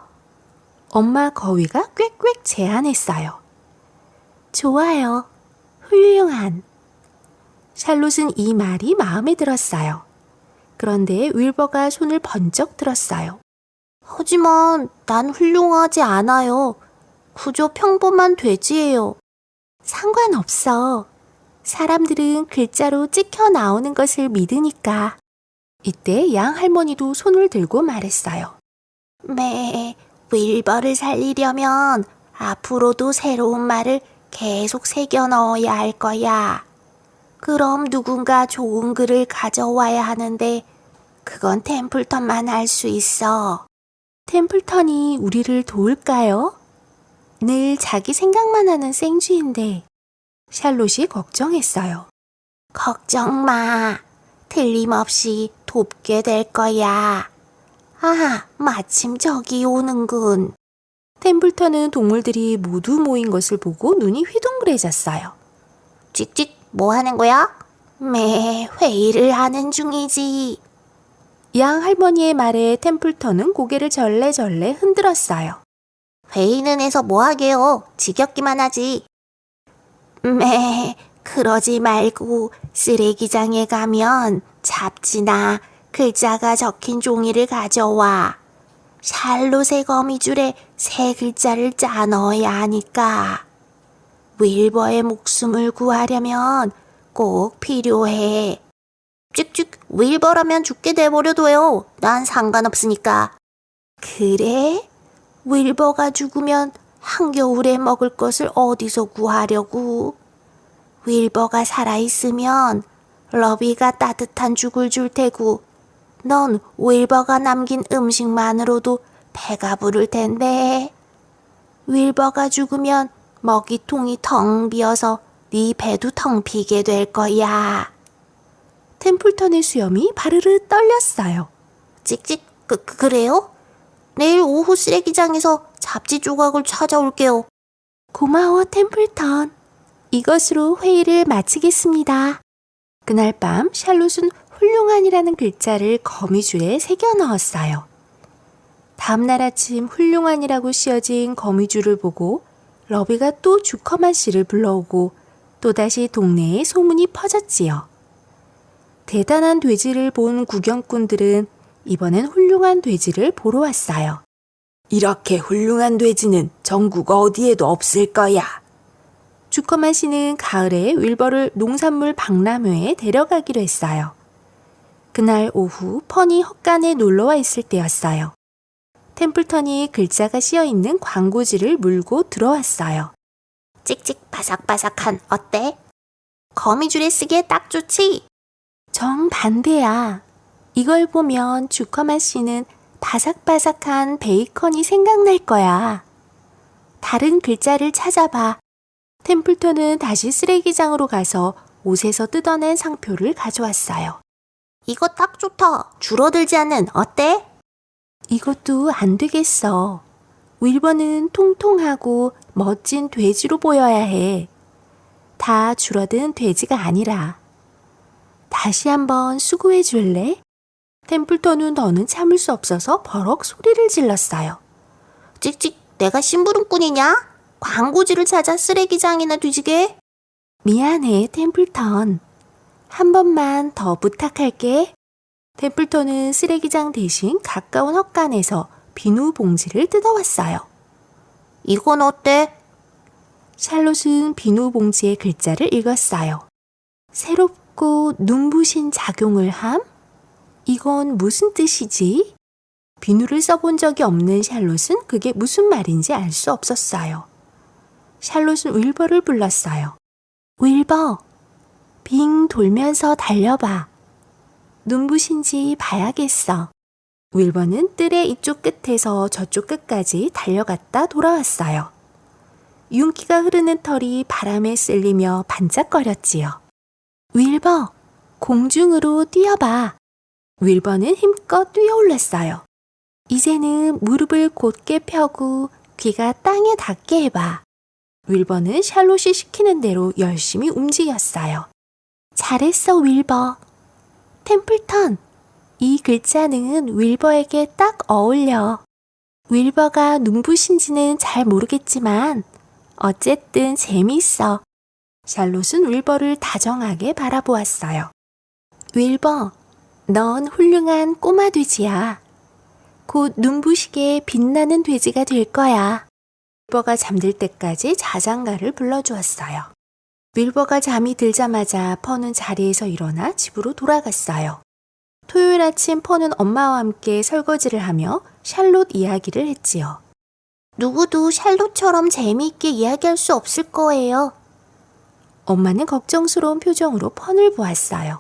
엄마 거위가 꽥꽥 제안했어요. 좋아요. 훌륭한. 샬롯은 이 말이 마음에 들었어요. 그런데 윌버가 손을 번쩍 들었어요. 하지만 난 훌륭하지 않아요. 그저 평범한 돼지예요. 상관없어. 사람들은 글자로 찍혀 나오는 것을 믿으니까. 이때 양 할머니도 손을 들고 말했어요. 매, 윌버를 살리려면 앞으로도 새로운 말을 계속 새겨 넣어야 할 거야. 그럼 누군가 좋은 글을 가져와야 하는데 그건 템플턴만 할 수 있어. 템플턴이 우리를 도울까요? 늘 자기 생각만 하는 생쥐인데 샬롯이 걱정했어요. 걱정 마. 틀림없이 돕게 될 거야. 아, 마침 저기 오는군. 템플턴은 동물들이 모두 모인 것을 보고 눈이 휘둥그레졌어요. 찍찍, 뭐 하는 거야? 회의를 하는 중이지. 양 할머니의 말에 템플턴은 고개를 절레절레 흔들었어요. 회의는 해서 뭐 하게요? 지겹기만 하지. 그러지 말고 쓰레기장에 가면 잡지나 글자가 적힌 종이를 가져와. 샬롯의 거미줄에 세 글자를 짜 넣어야 하니까. 윌버의 목숨을 구하려면 꼭 필요해. 찍찍, 윌버라면 죽게 돼버려도요. 난 상관없으니까. 그래? 윌버가 죽으면 한겨울에 먹을 것을 어디서 구하려고? 윌버가 살아있으면 러비가 따뜻한 죽을 줄 테고 넌 윌버가 남긴 음식만으로도 배가 부를 텐데. 윌버가 죽으면 먹이통이 텅 비어서 네 배도 텅 비게 될 거야. 템플턴의 수염이 바르르 떨렸어요. 찍찍, 그래요? 내일 오후 쓰레기장에서 잡지 조각을 찾아올게요. 고마워, 템플턴. 이것으로 회의를 마치겠습니다. 그날 밤 샬롯은 훌륭한이라는 글자를 거미줄에 새겨 넣었어요. 다음날 아침 훌륭한이라고 씌어진 거미줄을 보고 러비가 또 주커만 씨를 불러오고 또다시 동네에 소문이 퍼졌지요. 대단한 돼지를 본 구경꾼들은 이번엔 훌륭한 돼지를 보러 왔어요. 이렇게 훌륭한 돼지는 전국 어디에도 없을 거야. 주커만 씨는 가을에 윌버를 농산물 박람회에 데려가기로 했어요. 그날 오후 펀이 헛간에 놀러와 있을 때였어요. 템플턴이 글자가 씌어있는 광고지를 물고 들어왔어요. 찍찍 바삭바삭한 어때? 거미줄에 쓰기에 딱 좋지? 정반대야. 이걸 보면 주커만 씨는 바삭바삭한 베이컨이 생각날 거야. 다른 글자를 찾아봐. 템플턴은 다시 쓰레기장으로 가서 옷에서 뜯어낸 상표를 가져왔어요. 이거 딱 좋다. 줄어들지 않는 어때? 이것도 안 되겠어. 윌버는 통통하고 멋진 돼지로 보여야 해. 다 줄어든 돼지가 아니라. 다시 한번 수고해 줄래? 템플턴은 더는 참을 수 없어서 버럭 소리를 질렀어요. 찍찍, 내가 심부름꾼이냐? 광고지를 찾아 쓰레기장이나 뒤지게? 미안해, 템플턴. 한 번만 더 부탁할게. 템플턴은 쓰레기장 대신 가까운 헛간에서 비누 봉지를 뜯어왔어요. 이건 어때? 샬롯은 비누 봉지의 글자를 읽었어요. 새롭고 눈부신 작용을 함? 이건 무슨 뜻이지? 비누를 써본 적이 없는 샬롯은 그게 무슨 말인지 알 수 없었어요. 샬롯은 윌버를 불렀어요. 윌버, 빙 돌면서 달려봐. 눈부신지 봐야겠어. 윌버는 뜰의 이쪽 끝에서 저쪽 끝까지 달려갔다 돌아왔어요. 윤기가 흐르는 털이 바람에 쓸리며 반짝거렸지요. 윌버, 공중으로 뛰어봐. 윌버는 힘껏 뛰어올랐어요. 이제는 무릎을 곧게 펴고 귀가 땅에 닿게 해봐. 윌버는 샬롯이 시키는 대로 열심히 움직였어요. 잘했어, 윌버. 템플턴, 이 글자는 윌버에게 딱 어울려. 윌버가 눈부신지는 잘 모르겠지만 어쨌든 재미있어. 샬롯은 윌버를 다정하게 바라보았어요. 윌버, 넌 훌륭한 꼬마 돼지야. 곧 눈부시게 빛나는 돼지가 될 거야. 윌버가 잠들 때까지 자장가를 불러주었어요. 윌버가 잠이 들자마자 펀은 자리에서 일어나 집으로 돌아갔어요. 토요일 아침 펀은 엄마와 함께 설거지를 하며 샬롯 이야기를 했지요. 누구도 샬롯처럼 재미있게 이야기할 수 없을 거예요. 엄마는 걱정스러운 표정으로 펀을 보았어요.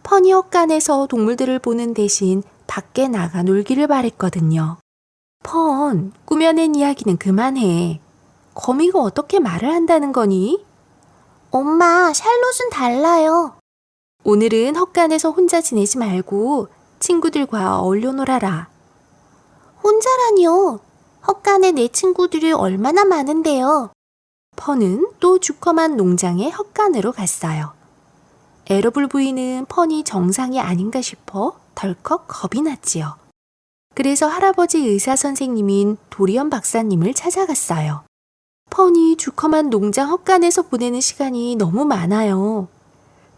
펀이 헛간에서 동물들을 보는 대신 밖에 나가 놀기를 바랬거든요. 펀, 꾸며낸 이야기는 그만해. 거미가 어떻게 말을 한다는 거니? 엄마, 샬롯은 달라요. 오늘은 헛간에서 혼자 지내지 말고 친구들과 어울려 놀아라. 혼자라니요. 헛간에 내 친구들이 얼마나 많은데요. 펀은 또 주커만 농장의 헛간으로 갔어요. 에러블 부인은 펀이 정상이 아닌가 싶어 덜컥 겁이 났지요. 그래서 할아버지 의사 선생님인 도리언 박사님을 찾아갔어요. 펀이 주커만 농장 헛간에서 보내는 시간이 너무 많아요.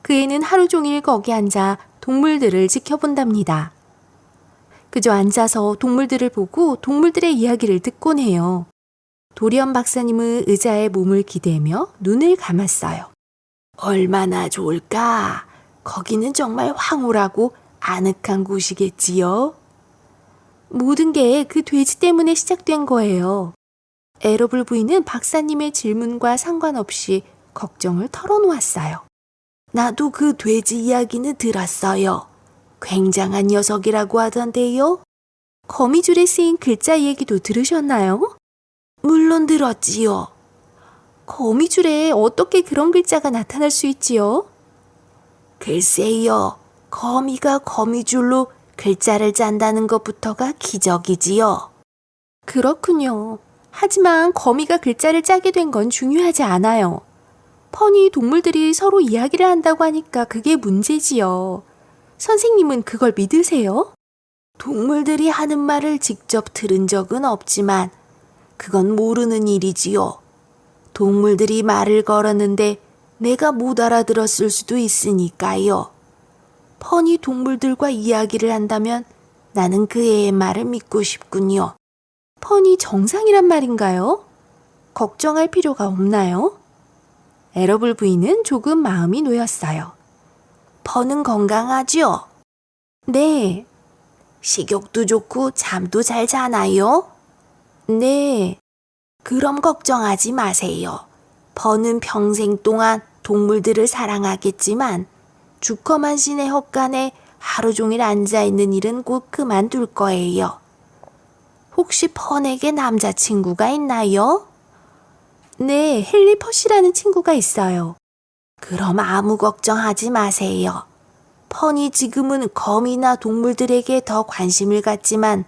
그 애는 하루 종일 거기 앉아 동물들을 지켜본답니다. 그저 앉아서 동물들을 보고 동물들의 이야기를 듣곤 해요. 도리언 박사님은 의자에 몸을 기대며 눈을 감았어요. 얼마나 좋을까? 거기는 정말 황홀하고 아늑한 곳이겠지요? 모든 게 그 돼지 때문에 시작된 거예요. 에러블 부인은 박사님의 질문과 상관없이 걱정을 털어놓았어요. 나도 그 돼지 이야기는 들었어요. 굉장한 녀석이라고 하던데요. 거미줄에 쓰인 글자 얘기도 들으셨나요? 물론 들었지요. 거미줄에 어떻게 그런 글자가 나타날 수 있지요? 글쎄요. 거미가 거미줄로 글자를 짠다는 것부터가 기적이지요. 그렇군요. 하지만 거미가 글자를 짜게 된 건 중요하지 않아요. 펀이 동물들이 서로 이야기를 한다고 하니까 그게 문제지요. 선생님은 그걸 믿으세요? 동물들이 하는 말을 직접 들은 적은 없지만 그건 모르는 일이지요. 동물들이 말을 걸었는데 내가 못 알아들었을 수도 있으니까요. 펀이 동물들과 이야기를 한다면 나는 그 애의 말을 믿고 싶군요. 펀이 정상이란 말인가요? 걱정할 필요가 없나요? 에러블 부인은 조금 마음이 놓였어요. 펀은 건강하죠? 네. 식욕도 좋고 잠도 잘 자나요? 네. 그럼 걱정하지 마세요. 펀은 평생 동안 동물들을 사랑하겠지만 주커만 시내 헛간에 하루 종일 앉아있는 일은 곧 그만둘 거예요. 혹시 펀에게 남자친구가 있나요? 네, 헨리 퍼시라는 친구가 있어요. 그럼 아무 걱정하지 마세요. 펀이 지금은 거미나 동물들에게 더 관심을 갖지만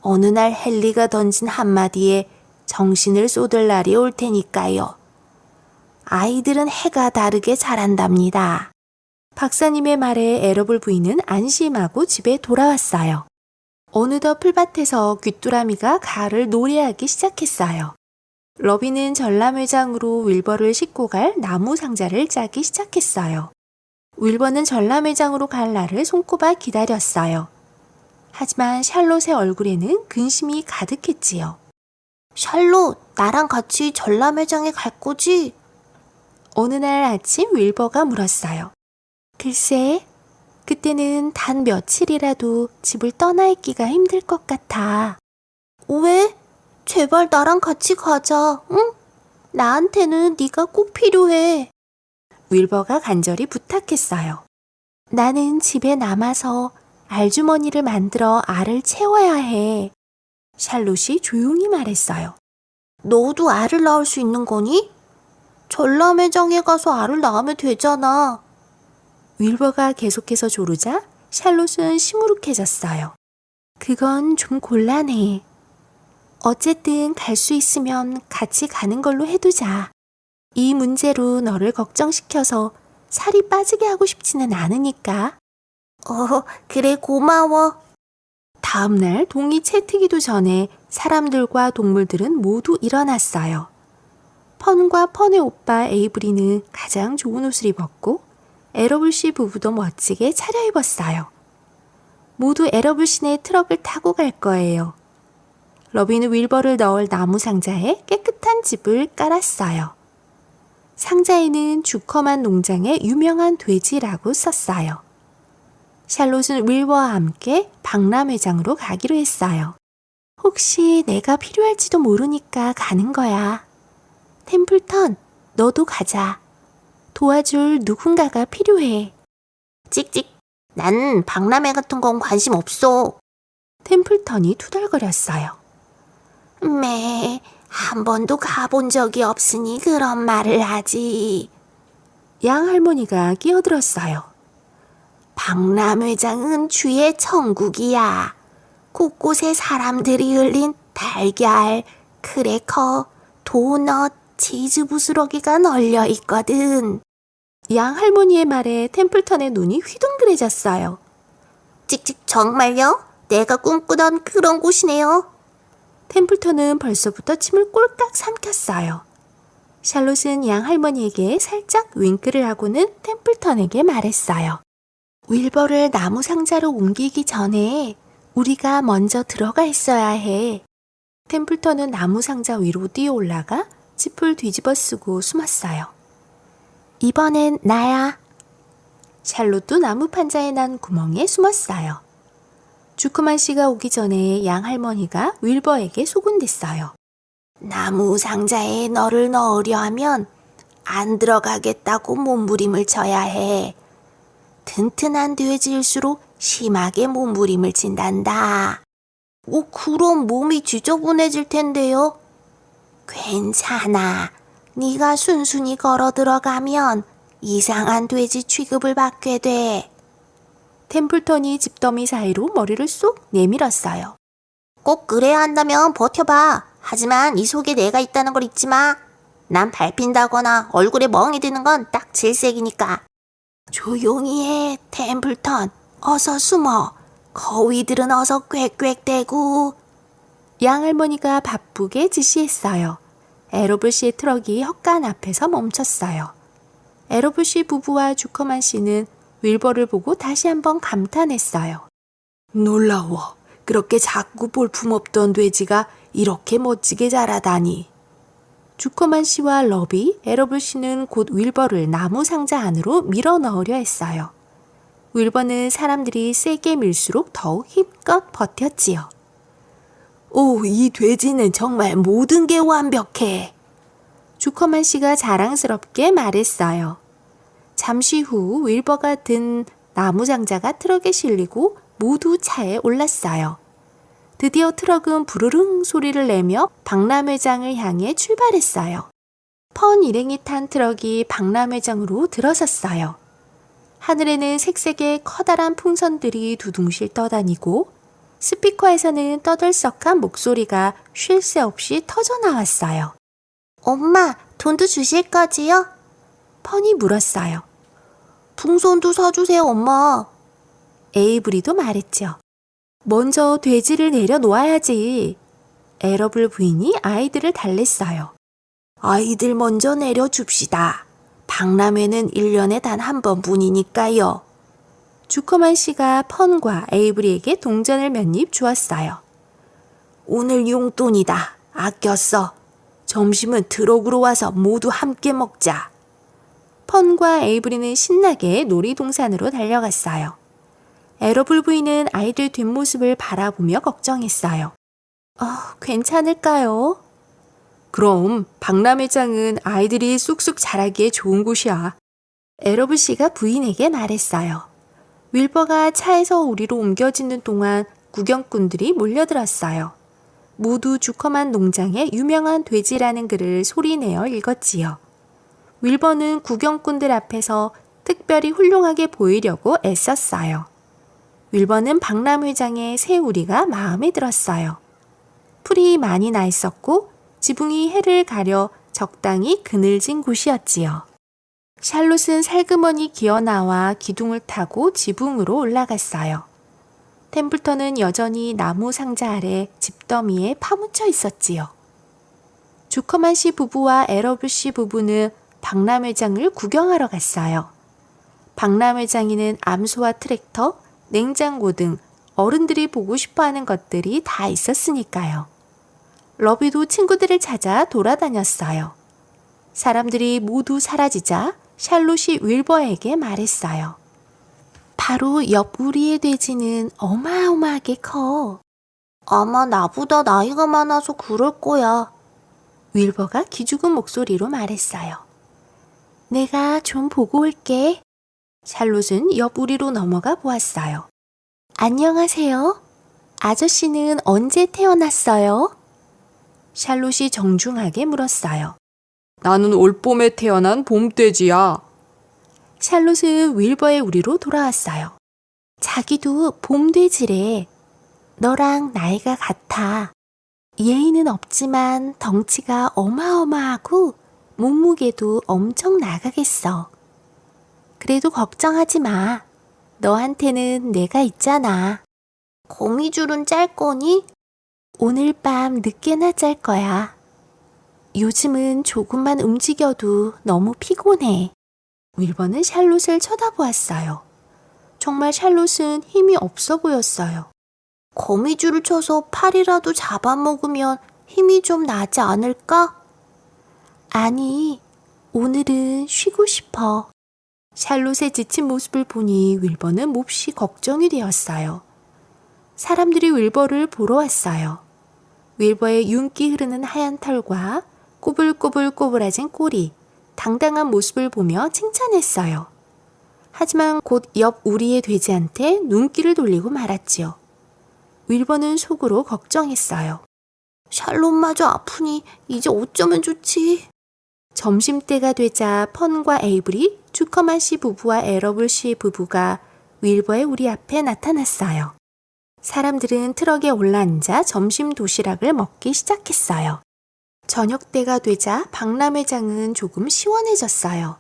어느 날 헨리가 던진 한마디에 정신을 쏟을 날이 올 테니까요. 아이들은 해가 다르게 자란답니다. 박사님의 말에 에러블 부인은 안심하고 집에 돌아왔어요. 어느덧 풀밭에서 귀뚜라미가 가을을 노래하기 시작했어요. 러비는 전람회장으로 윌버를 싣고 갈 나무 상자를 짜기 시작했어요. 윌버는 전람회장으로 갈 날을 손꼽아 기다렸어요. 하지만 샬롯의 얼굴에는 근심이 가득했지요. 샬롯, 나랑 같이 전람회장에 갈 거지? 어느 날 아침 윌버가 물었어요. 글쎄, 그때는 단 며칠이라도 집을 떠나 있기가 힘들 것 같아. 왜? 제발 나랑 같이 가자, 응? 나한테는 네가 꼭 필요해. 윌버가 간절히 부탁했어요. 나는 집에 남아서 알주머니를 만들어 알을 채워야 해. 샬롯이 조용히 말했어요. 너도 알을 낳을 수 있는 거니? 전람회장에 가서 알을 낳으면 되잖아. 윌버가 계속해서 조르자 샬롯은 시무룩해졌어요. 그건 좀 곤란해. 어쨌든 갈 수 있으면 같이 가는 걸로 해두자. 이 문제로 너를 걱정시켜서 살이 빠지게 하고 싶지는 않으니까. 그래, 고마워. 다음 날 동이 채 트기도 전에 사람들과 동물들은 모두 일어났어요. 펀과 펀의 오빠 에이브리는 가장 좋은 옷을 입었고 에러블 씨 부부도 멋지게 차려입었어요. 모두 에러블 씨네 트럭을 타고 갈 거예요. 러비는 윌버를 넣을 나무 상자에 깨끗한 집을 깔았어요. 상자에는 주커만 농장의 유명한 돼지라고 썼어요. 샬롯은 윌버와 함께 박람회장으로 가기로 했어요. 혹시 내가 필요할지도 모르니까 가는 거야. 템플턴, 너도 가자. 도와줄 누군가가 필요해. 찍찍. 난 박람회 같은 건 관심 없어. 템플턴이 투덜거렸어요. 한 번도 가본 적이 없으니 그런 말을 하지. 양할머니가 끼어들었어요. 박람회장은 주의 천국이야. 곳곳에 사람들이 흘린 달걀, 크래커, 도넛, 치즈 부스러기가 널려 있거든. 양할머니의 말에 템플턴의 눈이 휘둥그레졌어요. 찍찍 정말요? 내가 꿈꾸던 그런 곳이네요. 템플턴은 벌써부터 침을 꼴깍 삼켰어요. 샬롯은 양할머니에게 살짝 윙크를 하고는 템플턴에게 말했어요. 윌버를 나무 상자로 옮기기 전에 우리가 먼저 들어가 있어야 해. 템플턴은 나무 상자 위로 뛰어 올라가 짚을 뒤집어 쓰고 숨었어요. 이번엔 나야. 샬롯도 나무 판자에 난 구멍에 숨었어요. 주크만 씨가 오기 전에 양할머니가 윌버에게 소곤댔어요. 나무 상자에 너를 넣으려 하면 안 들어가겠다고 몸부림을 쳐야 해. 튼튼한 돼지일수록 심하게 몸부림을 친단다. 그럼 몸이 지저분해질 텐데요. 괜찮아. 네가 순순히 걸어 들어가면 이상한 돼지 취급을 받게 돼. 템플턴이 집더미 사이로 머리를 쏙 내밀었어요. 꼭 그래야 한다면 버텨봐. 하지만 이 속에 내가 있다는 걸 잊지 마. 난 밟힌다거나 얼굴에 멍이 드는 건 딱 질색이니까. 조용히 해, 템플턴. 어서 숨어. 거위들은 어서 꽥꽥대고. 양할머니가 바쁘게 지시했어요. 에러블 씨의 트럭이 헛간 앞에서 멈췄어요. 에러블 씨 부부와 주커만 씨는 윌버를 보고 다시 한번 감탄했어요. 놀라워. 그렇게 작고 볼품없던 돼지가 이렇게 멋지게 자라다니. 주커만 씨와 러비, 에러블 씨는 곧 윌버를 나무 상자 안으로 밀어 넣으려 했어요. 윌버는 사람들이 세게 밀수록 더욱 힘껏 버텼지요. 오, 이 돼지는 정말 모든 게 완벽해. 주커만 씨가 자랑스럽게 말했어요. 잠시 후 윌버가 든 나무 상자가 트럭에 실리고 모두 차에 올랐어요. 드디어 트럭은 부르릉 소리를 내며 박람회장을 향해 출발했어요. 펀 일행이 탄 트럭이 박람회장으로 들어섰어요. 하늘에는 색색의 커다란 풍선들이 두둥실 떠다니고 스피커에서는 떠들썩한 목소리가 쉴 새 없이 터져나왔어요. 엄마, 돈도 주실 거지요? 펀이 물었어요. 풍선도 사주세요, 엄마. 에이브리도 말했죠. 먼저 돼지를 내려놓아야지. 에러블 부인이 아이들을 달랬어요. 아이들 먼저 내려줍시다. 박람회는 1년에 단 한 번뿐이니까요. 주커만 씨가 펀과 에이브리에게 동전을 몇 입 주었어요. 오늘 용돈이다. 아껴 써. 점심은 트럭으로 와서 모두 함께 먹자. 펀과 에이브리는 신나게 놀이동산으로 달려갔어요. 에러블 부인은 아이들 뒷모습을 바라보며 걱정했어요. 괜찮을까요? 그럼 박람회장은 아이들이 쑥쑥 자라기에 좋은 곳이야. 에러블 씨가 부인에게 말했어요. 윌버가 차에서 우리로 옮겨지는 동안 구경꾼들이 몰려들었어요. 모두 주커만 농장의 유명한 돼지라는 글을 소리내어 읽었지요. 윌버는 구경꾼들 앞에서 특별히 훌륭하게 보이려고 애썼어요. 윌버는 박람회장의 새우리가 마음에 들었어요. 풀이 많이 나 있었고 지붕이 해를 가려 적당히 그늘진 곳이었지요. 샬롯은 살그머니 기어나와 기둥을 타고 지붕으로 올라갔어요. 템플턴은 여전히 나무 상자 아래 집더미에 파묻혀 있었지요. 주커만 씨 부부와 에러블 씨 부부는 박람회장을 구경하러 갔어요. 박람회장에는 암소와 트랙터, 냉장고 등 어른들이 보고 싶어하는 것들이 다 있었으니까요. 러비도 친구들을 찾아 돌아다녔어요. 사람들이 모두 사라지자 샬롯이 윌버에게 말했어요. 바로 옆 우리의 돼지는 어마어마하게 커. 아마 나보다 나이가 많아서 그럴 거야. 윌버가 기죽은 목소리로 말했어요. 내가 좀 보고 올게. 샬롯은 옆 우리로 넘어가 보았어요. 안녕하세요. 아저씨는 언제 태어났어요? 샬롯이 정중하게 물었어요. 나는 올봄에 태어난 봄돼지야. 샬롯은 윌버의 우리로 돌아왔어요. 자기도 봄돼지래. 너랑 나이가 같아. 예의는 없지만 덩치가 어마어마하고 몸무게도 엄청 나가겠어. 그래도 걱정하지 마. 너한테는 내가 있잖아. 거미줄은 짤 거니? 오늘 밤 늦게나 짤 거야. 요즘은 조금만 움직여도 너무 피곤해. 윌버는 샬롯을 쳐다보았어요. 정말 샬롯은 힘이 없어 보였어요. 거미줄을 쳐서 팔이라도 잡아먹으면 힘이 좀 나지 않을까? 아니, 오늘은 쉬고 싶어. 샬롯의 지친 모습을 보니 윌버는 몹시 걱정이 되었어요. 사람들이 윌버를 보러 왔어요. 윌버의 윤기 흐르는 하얀 털과 꼬불꼬불꼬불해진 꼬리, 당당한 모습을 보며 칭찬했어요. 하지만 곧 옆 우리의 돼지한테 눈길을 돌리고 말았지요. 윌버는 속으로 걱정했어요. 샬롯마저 아프니 이제 어쩌면 좋지? 점심때가 되자 펀과 에이블이, 주커만 씨 부부와 에러블 씨 부부가 윌버의 우리 앞에 나타났어요. 사람들은 트럭에 올라앉아 점심 도시락을 먹기 시작했어요. 저녁때가 되자 박람회장은 조금 시원해졌어요.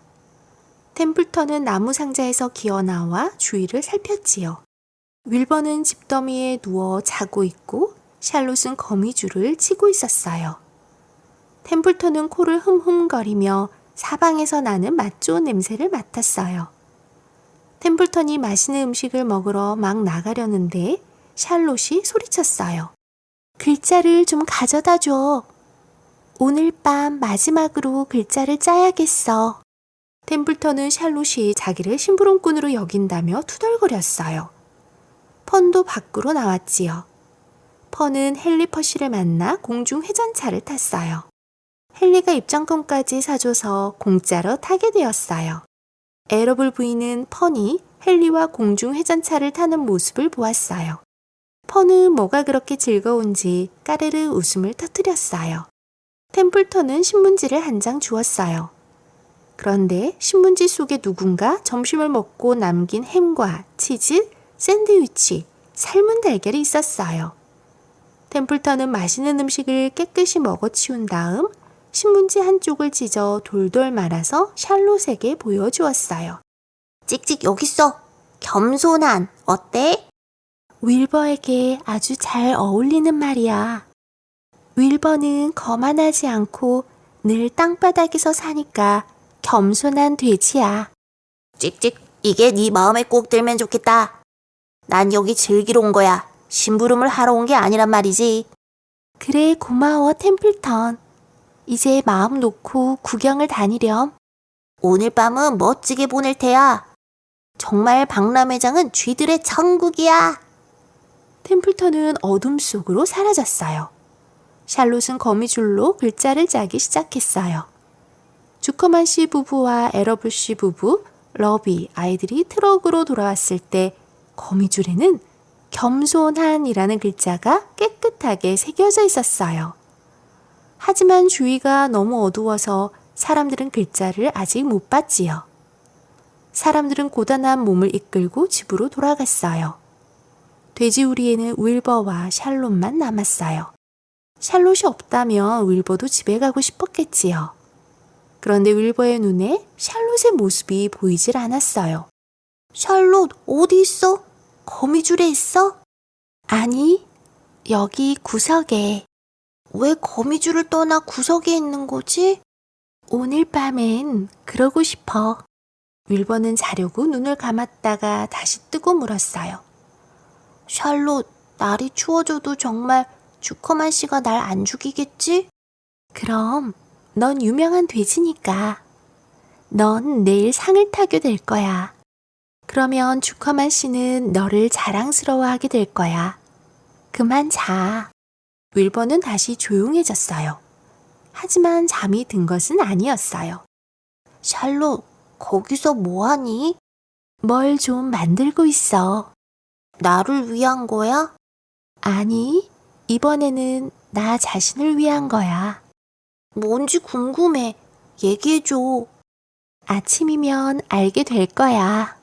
템플턴은 나무 상자에서 기어나와 주위를 살폈지요. 윌버는 집더미에 누워 자고 있고 샬롯은 거미줄을 치고 있었어요. 템플턴은 코를 흠흠거리며 사방에서 나는 맛 좋은 냄새를 맡았어요. 템플턴이 맛있는 음식을 먹으러 막 나가려는데 샬롯이 소리쳤어요. 글자를 좀 가져다 줘. 오늘 밤 마지막으로 글자를 짜야겠어. 템플턴은 샬롯이 자기를 심부름꾼으로 여긴다며 투덜거렸어요. 펀도 밖으로 나왔지요. 펀은 헨리 퍼시를 만나 공중 회전차를 탔어요. 헨리가 입장권까지 사줘서 공짜로 타게 되었어요. 에러블 부인은 펀이 헨리와 공중 회전차를 타는 모습을 보았어요. 펀은 뭐가 그렇게 즐거운지 까르르 웃음을 터뜨렸어요. 템플턴은 신문지를 한 장 주었어요. 그런데 신문지 속에 누군가 점심을 먹고 남긴 햄과 치즈, 샌드위치, 삶은 달걀이 있었어요. 템플턴은 맛있는 음식을 깨끗이 먹어치운 다음 신문지 한쪽을 찢어 돌돌 말아서 샬롯에게 보여주었어요. 찍찍 여기 있어. 겸손한 어때? 윌버에게 아주 잘 어울리는 말이야. 윌버는 거만하지 않고 늘 땅바닥에서 사니까 겸손한 돼지야. 찍찍 이게 네 마음에 꼭 들면 좋겠다. 난 여기 즐기러 온 거야. 심부름을 하러 온 게 아니란 말이지. 그래, 고마워 템플턴. 이제 마음 놓고 구경을 다니렴. 오늘 밤은 멋지게 보낼 테야. 정말 박람회장은 쥐들의 천국이야. 템플턴은 어둠 속으로 사라졌어요. 샬롯은 거미줄로 글자를 짜기 시작했어요. 주커만 씨 부부와 에러블 씨 부부, 러비, 아이들이 트럭으로 돌아왔을 때 거미줄에는 겸손한이라는 글자가 깨끗하게 새겨져 있었어요. 하지만 주위가 너무 어두워서 사람들은 글자를 아직 못 봤지요. 사람들은 고단한 몸을 이끌고 집으로 돌아갔어요. 돼지우리에는 윌버와 샬롯만 남았어요. 샬롯이 없다면 윌버도 집에 가고 싶었겠지요. 그런데 윌버의 눈에 샬롯의 모습이 보이질 않았어요. 샬롯 어디 있어? 거미줄에 있어? 아니, 여기 구석에. 왜 거미줄을 떠나 구석에 있는 거지? 오늘 밤엔 그러고 싶어. 윌버는 자려고 눈을 감았다가 다시 뜨고 물었어요. 샬롯, 날이 추워져도 정말 주커만 씨가 날 안 죽이겠지? 그럼 넌 유명한 돼지니까. 넌 내일 상을 타게 될 거야. 그러면 주커만 씨는 너를 자랑스러워하게 될 거야. 그만 자. 윌버는 다시 조용해졌어요. 하지만 잠이 든 것은 아니었어요. 샬롯, 거기서 뭐하니? 뭘 좀 만들고 있어. 나를 위한 거야? 아니, 이번에는 나 자신을 위한 거야. 뭔지 궁금해. 얘기해줘. 아침이면 알게 될 거야.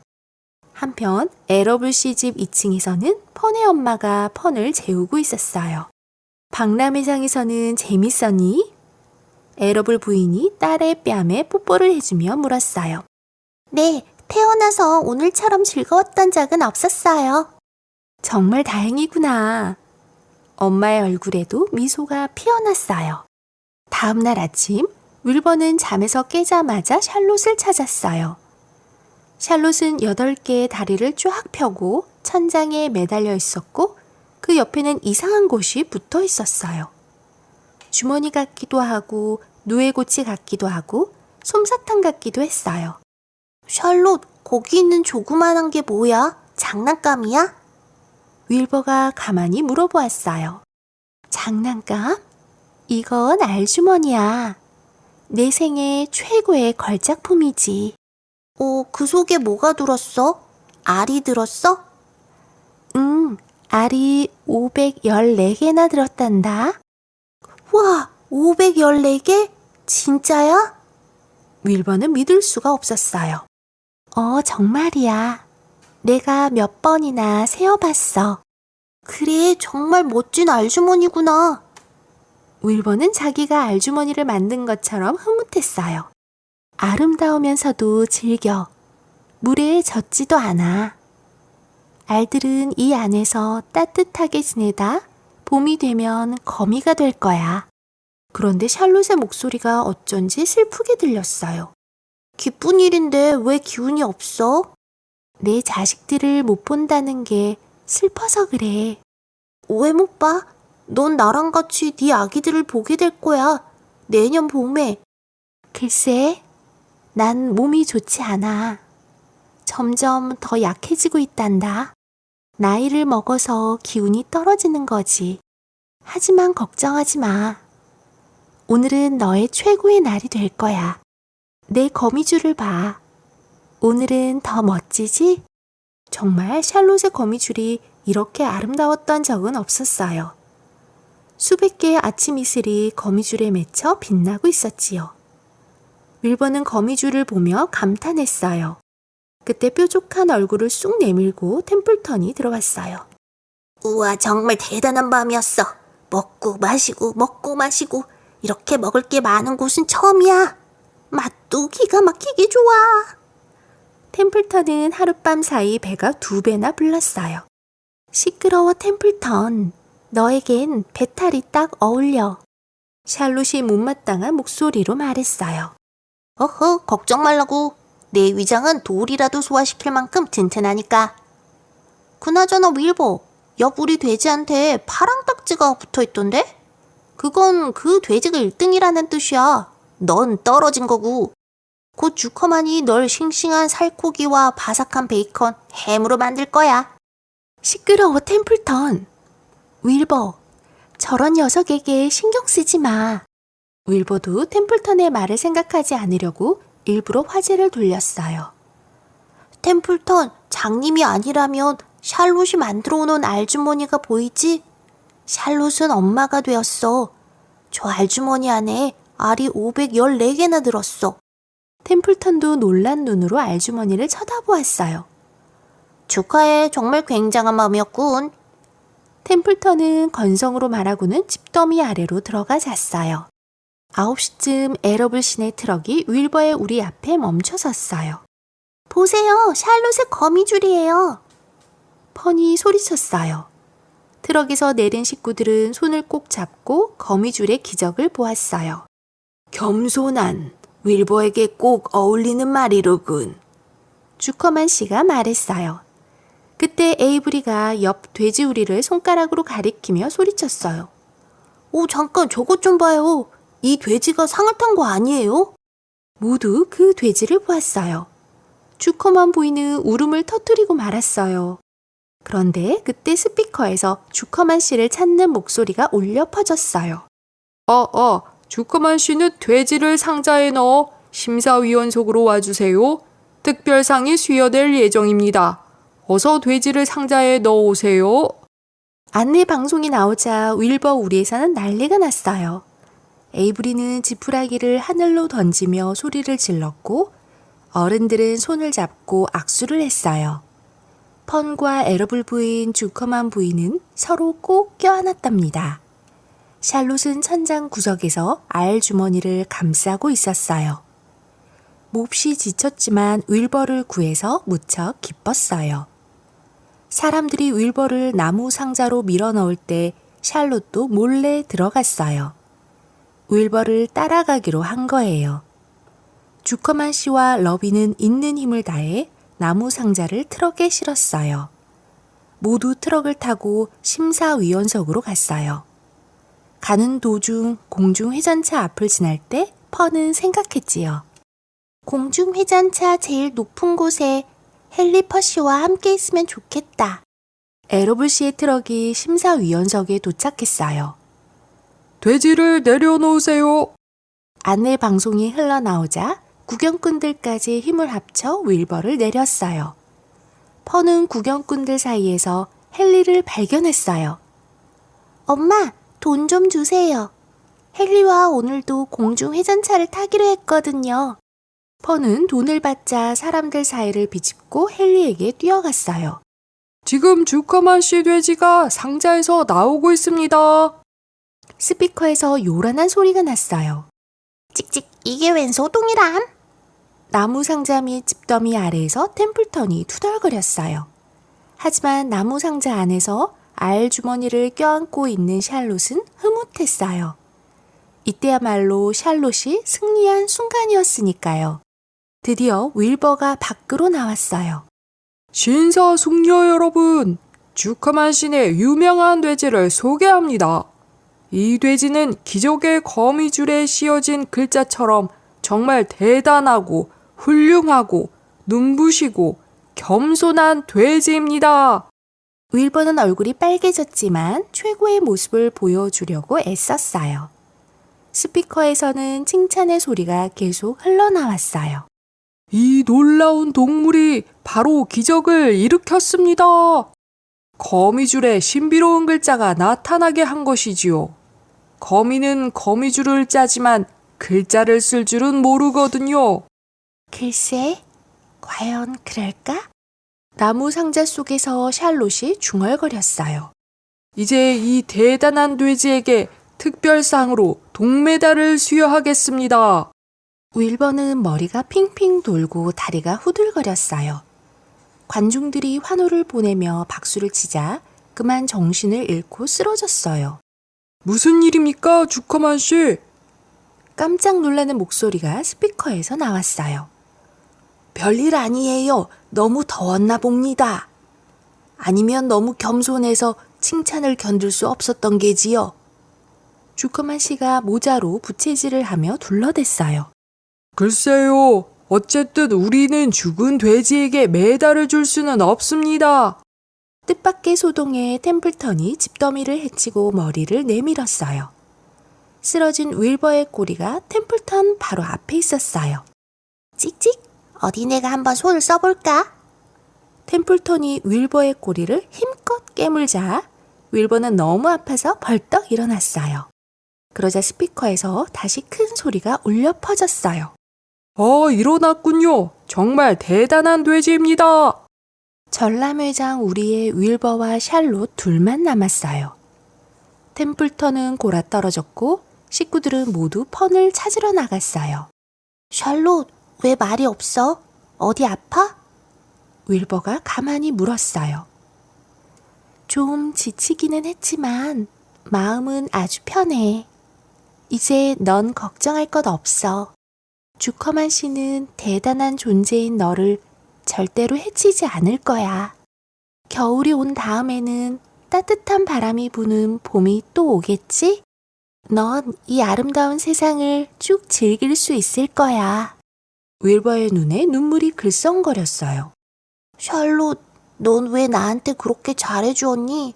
한편 에러블 씨 집 2층에서는 펀의 엄마가 펀을 재우고 있었어요. 박람회장에서는 재밌었니? 에러블 부인이 딸의 뺨에 뽀뽀를 해주며 물었어요. 네, 태어나서 오늘처럼 즐거웠던 적은 없었어요. 정말 다행이구나. 엄마의 얼굴에도 미소가 피어났어요. 다음 날 아침, 윌버는 잠에서 깨자마자 샬롯을 찾았어요. 샬롯은 8개의 다리를 쫙 펴고 천장에 매달려 있었고 그 옆에는 이상한 곳이 붙어 있었어요. 주머니 같기도 하고 누에고치 같기도 하고 솜사탕 같기도 했어요. 샬롯, 거기 있는 조그만한 게 뭐야? 장난감이야? 윌버가 가만히 물어보았어요. 장난감? 이건 알주머니야. 내 생애 최고의 걸작품이지. 그 속에 뭐가 들었어? 알이 들었어? 알이 514개나 들었단다. 와, 514개? 진짜야? 윌버는 믿을 수가 없었어요. 정말이야. 내가 몇 번이나 세어봤어. 그래, 정말 멋진 알주머니구나. 윌버는 자기가 알주머니를 만든 것처럼 흐뭇했어요. 아름다우면서도 즐겨. 물에 젖지도 않아. 알들은 이 안에서 따뜻하게 지내다 봄이 되면 거미가 될 거야. 그런데 샬롯의 목소리가 어쩐지 슬프게 들렸어요. 기쁜 일인데 왜 기운이 없어? 내 자식들을 못 본다는 게 슬퍼서 그래. 왜 못 봐? 넌 나랑 같이 네 아기들을 보게 될 거야. 내년 봄에. 글쎄, 난 몸이 좋지 않아. 점점 더 약해지고 있단다. 나이를 먹어서 기운이 떨어지는 거지. 하지만 걱정하지 마. 오늘은 너의 최고의 날이 될 거야. 내 거미줄을 봐. 오늘은 더 멋지지? 정말 샬롯의 거미줄이 이렇게 아름다웠던 적은 없었어요. 수백 개의 아침 이슬이 거미줄에 맺혀 빛나고 있었지요. 윌버는 거미줄을 보며 감탄했어요. 그때 뾰족한 얼굴을 쑥 내밀고 템플턴이 들어왔어요. 우와, 정말 대단한 밤이었어. 먹고 마시고 이렇게 먹을 게 많은 곳은 처음이야. 맛도 기가 막히게 좋아. 템플턴은 하룻밤 사이 배가 2배나 불렀어요. 시끄러워 템플턴. 너에겐 배탈이 딱 어울려. 샬롯이 못마땅한 목소리로 말했어요. 어허, 걱정 말라고. 내 위장은 돌이라도 소화시킬 만큼 튼튼하니까. 그나저나 윌버, 옆 우리 돼지한테 파랑 딱지가 붙어있던데? 그건 그 돼지가 1등이라는 뜻이야. 넌 떨어진 거고. 곧 주커만이 널 싱싱한 살코기와 바삭한 베이컨, 햄으로 만들 거야. 시끄러워 템플턴. 윌버, 저런 녀석에게 신경 쓰지 마. 윌버도 템플턴의 말을 생각하지 않으려고 일부러 화제를 돌렸어요. 템플턴, 장님이 아니라면 샬롯이 만들어 놓은 알주머니가 보이지? 샬롯은 엄마가 되었어. 저 알주머니 안에 알이 514개나 들었어. 템플턴도 놀란 눈으로 알주머니를 쳐다보았어요. 축하해, 정말 굉장한 마음이었군. 템플턴은 건성으로 말하고는 집더미 아래로 들어가 잤어요. 9시쯤 에러블 시내 트럭이 윌버의 우리 앞에 멈춰 섰어요. 보세요, 샬롯의 거미줄이에요. 펀이 소리쳤어요. 트럭에서 내린 식구들은 손을 꼭 잡고 거미줄의 기적을 보았어요. 겸손한 윌버에게 꼭 어울리는 말이로군. 주커만 씨가 말했어요. 그때 에이브리가 옆 돼지우리를 손가락으로 가리키며 소리쳤어요. 잠깐 저것 좀 봐요. 이 돼지가 상을 탄 거 아니에요? 모두 그 돼지를 보았어요. 주커만 부인은 울음을 터뜨리고 말았어요. 그런데 그때 스피커에서 주커만 씨를 찾는 목소리가 울려 퍼졌어요. 주커만 씨는 돼지를 상자에 넣어 심사위원석으로 와주세요. 특별상이 수여될 예정입니다. 어서 돼지를 상자에 넣어오세요. 안내 방송이 나오자 윌버 우리에서는 난리가 났어요. 에이브리는 지푸라기를 하늘로 던지며 소리를 질렀고 어른들은 손을 잡고 악수를 했어요. 펀과 에러블 부인, 주커만 부인은 서로 꼭 껴안았답니다. 샬롯은 천장 구석에서 알 주머니를 감싸고 있었어요. 몹시 지쳤지만 윌버를 구해서 무척 기뻤어요. 사람들이 윌버를 나무 상자로 밀어 넣을 때 샬롯도 몰래 들어갔어요. 윌버를 따라가기로 한 거예요. 주커만 씨와 러비는 있는 힘을 다해 나무 상자를 트럭에 실었어요. 모두 트럭을 타고 심사위원석으로 갔어요. 가는 도중 공중회전차 앞을 지날 때 펀은 생각했지요. 공중회전차 제일 높은 곳에 헨리 퍼시와 함께 있으면 좋겠다. 에러블 씨의 트럭이 심사위원석에 도착했어요. 돼지를 내려놓으세요. 안내 방송이 흘러나오자 구경꾼들까지 힘을 합쳐 윌버를 내렸어요. 펀은 구경꾼들 사이에서 헨리를 발견했어요. 엄마, 돈 좀 주세요. 헨리와 오늘도 공중회전차를 타기로 했거든요. 펀은 돈을 받자 사람들 사이를 비집고 헨리에게 뛰어갔어요. 지금 주커만 씨 돼지가 상자에서 나오고 있습니다. 스피커에서 요란한 소리가 났어요. 찍찍, 이게 웬 소동이람? 나무 상자 및 집더미 아래에서 템플턴이 투덜거렸어요. 하지만 나무 상자 안에서 알 주머니를 껴안고 있는 샬롯은 흐뭇했어요. 이때야말로 샬롯이 승리한 순간이었으니까요. 드디어 윌버가 밖으로 나왔어요. 신사숙녀 여러분, 주커만 씨의 유명한 돼지를 소개합니다. 이 돼지는 기적의 거미줄에 씌어진 글자처럼 정말 대단하고 훌륭하고 눈부시고 겸손한 돼지입니다. 윌버는 얼굴이 빨개졌지만 최고의 모습을 보여주려고 애썼어요. 스피커에서는 칭찬의 소리가 계속 흘러나왔어요. 이 놀라운 동물이 바로 기적을 일으켰습니다. 거미줄에 신비로운 글자가 나타나게 한 것이지요. 거미는 거미줄을 짜지만 글자를 쓸 줄은 모르거든요. 글쎄, 과연 그럴까? 나무 상자 속에서 샬롯이 중얼거렸어요. 이제 이 대단한 돼지에게 특별상으로 동메달을 수여하겠습니다. 윌버는 머리가 핑핑 돌고 다리가 후들거렸어요. 관중들이 환호를 보내며 박수를 치자 그만 정신을 잃고 쓰러졌어요. 무슨 일입니까, 주커만 씨? 깜짝 놀라는 목소리가 스피커에서 나왔어요. 별일 아니에요. 너무 더웠나 봅니다. 아니면 너무 겸손해서 칭찬을 견딜 수 없었던 게지요. 주커만 씨가 모자로 부채질을 하며 둘러댔어요. 글쎄요. 어쨌든 우리는 죽은 돼지에게 메달을 줄 수는 없습니다. 뜻밖의 소동에 템플턴이 집더미를 헤치고 머리를 내밀었어요. 쓰러진 윌버의 꼬리가 템플턴 바로 앞에 있었어요. 찍찍, 어디 내가 한번 손을 써볼까? 템플턴이 윌버의 꼬리를 힘껏 깨물자 윌버는 너무 아파서 벌떡 일어났어요. 그러자 스피커에서 다시 큰 소리가 울려 퍼졌어요. 일어났군요. 정말 대단한 돼지입니다. 전람회장 우리의 윌버와 샬롯 둘만 남았어요. 템플턴은 골아 떨어졌고 식구들은 모두 펀을 찾으러 나갔어요. 샬롯, 왜 말이 없어? 어디 아파? 윌버가 가만히 물었어요. 좀 지치기는 했지만 마음은 아주 편해. 이제 넌 걱정할 것 없어. 주커만 씨는 대단한 존재인 너를 절대로 해치지 않을 거야. 겨울이 온 다음에는 따뜻한 바람이 부는 봄이 또 오겠지? 넌 이 아름다운 세상을 쭉 즐길 수 있을 거야. 윌버의 눈에 눈물이 글썽거렸어요. 샬롯, 넌 왜 나한테 그렇게 잘해주었니?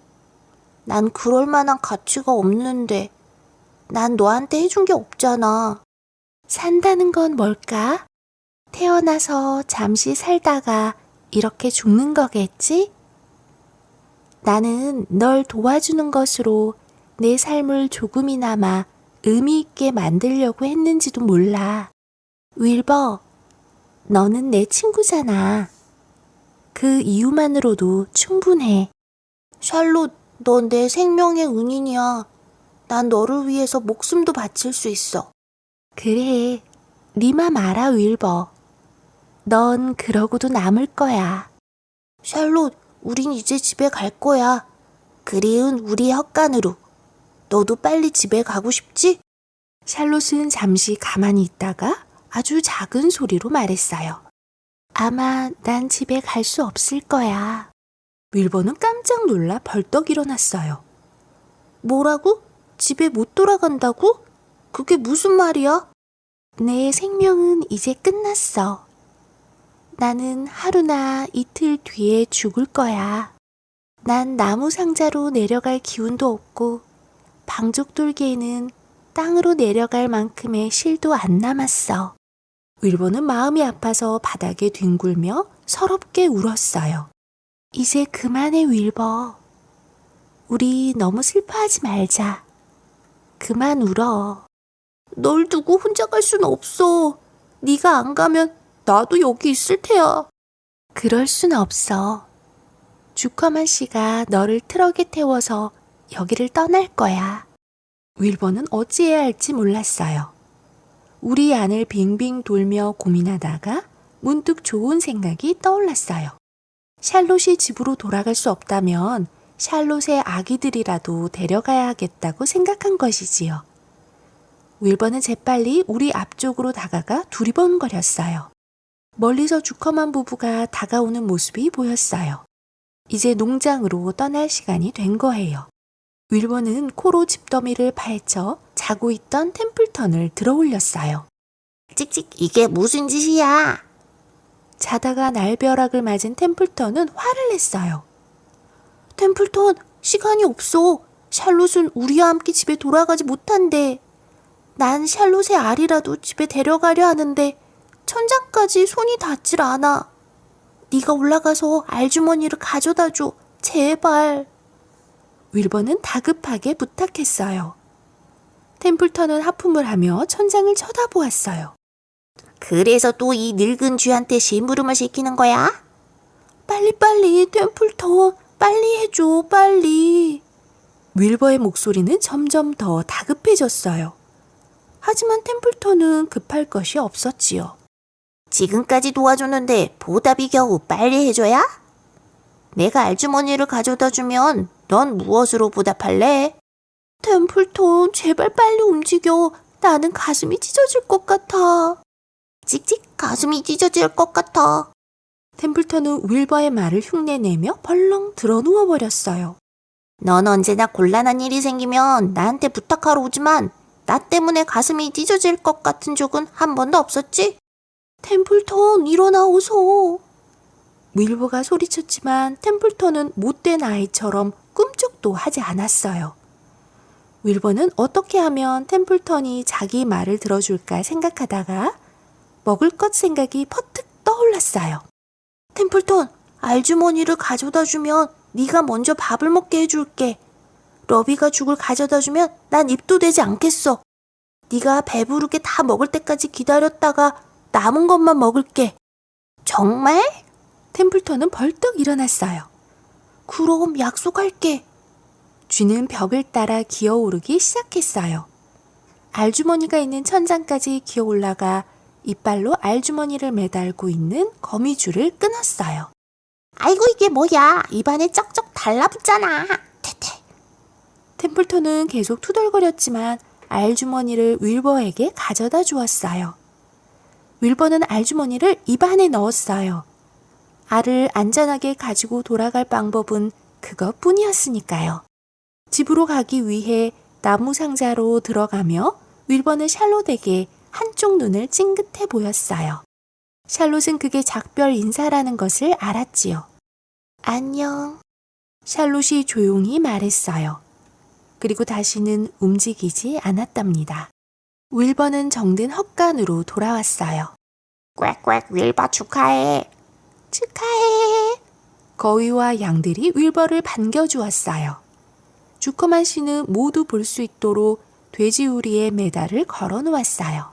난 그럴 만한 가치가 없는데. 난 너한테 해준 게 없잖아. 산다는 건 뭘까? 태어나서 잠시 살다가 이렇게 죽는 거겠지? 나는 널 도와주는 것으로 내 삶을 조금이나마 의미 있게 만들려고 했는지도 몰라. 윌버, 너는 내 친구잖아. 그 이유만으로도 충분해. 샬롯, 넌 내 생명의 은인이야. 난 너를 위해서 목숨도 바칠 수 있어. 그래, 네 맘 알아, 윌버. 넌 그러고도 남을 거야. 샬롯, 우린 이제 집에 갈 거야. 그리운 우리의 헛간으로. 너도 빨리 집에 가고 싶지? 샬롯은 잠시 가만히 있다가 아주 작은 소리로 말했어요. 아마 난 집에 갈 수 없을 거야. 윌버는 깜짝 놀라 벌떡 일어났어요. 뭐라고? 집에 못 돌아간다고? 그게 무슨 말이야? 내 생명은 이제 끝났어. 나는 하루나 이틀 뒤에 죽을 거야. 난 나무 상자로 내려갈 기운도 없고 방족돌개에는 땅으로 내려갈 만큼의 실도 안 남았어. 윌버는 마음이 아파서 바닥에 뒹굴며 서럽게 울었어요. 이제 그만해, 윌버. 우리 너무 슬퍼하지 말자. 그만 울어. 널 두고 혼자 갈 수는 없어. 네가 안 가면 나도 여기 있을 테야. 그럴 순 없어. 주커만 씨가 너를 트럭에 태워서 여기를 떠날 거야. 윌버는 어찌해야 할지 몰랐어요. 우리 안을 빙빙 돌며 고민하다가 문득 좋은 생각이 떠올랐어요. 샬롯이 집으로 돌아갈 수 없다면 샬롯의 아기들이라도 데려가야 하겠다고 생각한 것이지요. 윌버는 재빨리 우리 앞쪽으로 다가가 두리번거렸어요. 멀리서 주커만 부부가 다가오는 모습이 보였어요. 이제 농장으로 떠날 시간이 된 거예요. 윌버는 코로 집더미를 파헤쳐 자고 있던 템플턴을 들어올렸어요. 찍찍, 이게 무슨 짓이야? 자다가 날벼락을 맞은 템플턴은 화를 냈어요. 템플턴, 시간이 없어. 샬롯은 우리와 함께 집에 돌아가지 못한대. 난 샬롯의 알이라도 집에 데려가려 하는데 천장까지 손이 닿질 않아. 네가 올라가서 알주머니를 가져다 줘. 제발. 윌버는 다급하게 부탁했어요. 템플턴은 하품을 하며 천장을 쳐다보았어요. 그래서 또 이 늙은 쥐한테 심부름을 시키는 거야? 빨리빨리 템플턴, 빨리 해줘, 빨리. 윌버의 목소리는 점점 더 다급해졌어요. 하지만 템플턴은 급할 것이 없었지요. 지금까지 도와줬는데 보답이 겨우 빨리 해줘야? 내가 알주머니를 가져다 주면 넌 무엇으로 보답할래? 템플턴, 제발 빨리 움직여. 나는 가슴이 찢어질 것 같아. 찍찍, 가슴이 찢어질 것 같아. 템플턴은 윌버의 말을 흉내내며 벌렁 드러 누워버렸어요. 넌 언제나 곤란한 일이 생기면 나한테 부탁하러 오지만 나 때문에 가슴이 찢어질 것 같은 적은 한 번도 없었지? 템플턴, 일어나오소. 윌버가 소리쳤지만 템플턴은 못된 아이처럼 꿈쩍도 하지 않았어요. 윌버는 어떻게 하면 템플턴이 자기 말을 들어줄까 생각하다가 먹을 것 생각이 퍼뜩 떠올랐어요. 템플턴, 알주머니를 가져다 주면 네가 먼저 밥을 먹게 해줄게. 러비가 죽을 가져다 주면 난 입도 대지 않겠어. 네가 배부르게 다 먹을 때까지 기다렸다가 남은 것만 먹을게. 정말? 템플턴은 벌떡 일어났어요. 그럼 약속할게. 쥐는 벽을 따라 기어오르기 시작했어요. 알주머니가 있는 천장까지 기어올라가 이빨로 알주머니를 매달고 있는 거미줄을 끊었어요. 아이고, 이게 뭐야? 입안에 쩍쩍 달라붙잖아. 태태. 템플턴은 계속 투덜거렸지만 알주머니를 윌버에게 가져다 주었어요. 윌버는 알주머니를 입안에 넣었어요. 알을 안전하게 가지고 돌아갈 방법은 그것뿐이었으니까요. 집으로 가기 위해 나무 상자로 들어가며 윌버는 샬롯에게 한쪽 눈을 찡긋해 보였어요. 샬롯은 그게 작별 인사라는 것을 알았지요. 안녕. 샬롯이 조용히 말했어요. 그리고 다시는 움직이지 않았답니다. 윌버는 정든 헛간으로 돌아왔어요. 꽥꽥, 윌버 축하해. 축하해. 거위와 양들이 윌버를 반겨주었어요. 주커만 씨는 모두 볼 수 있도록 돼지우리에 메달을 걸어 놓았어요.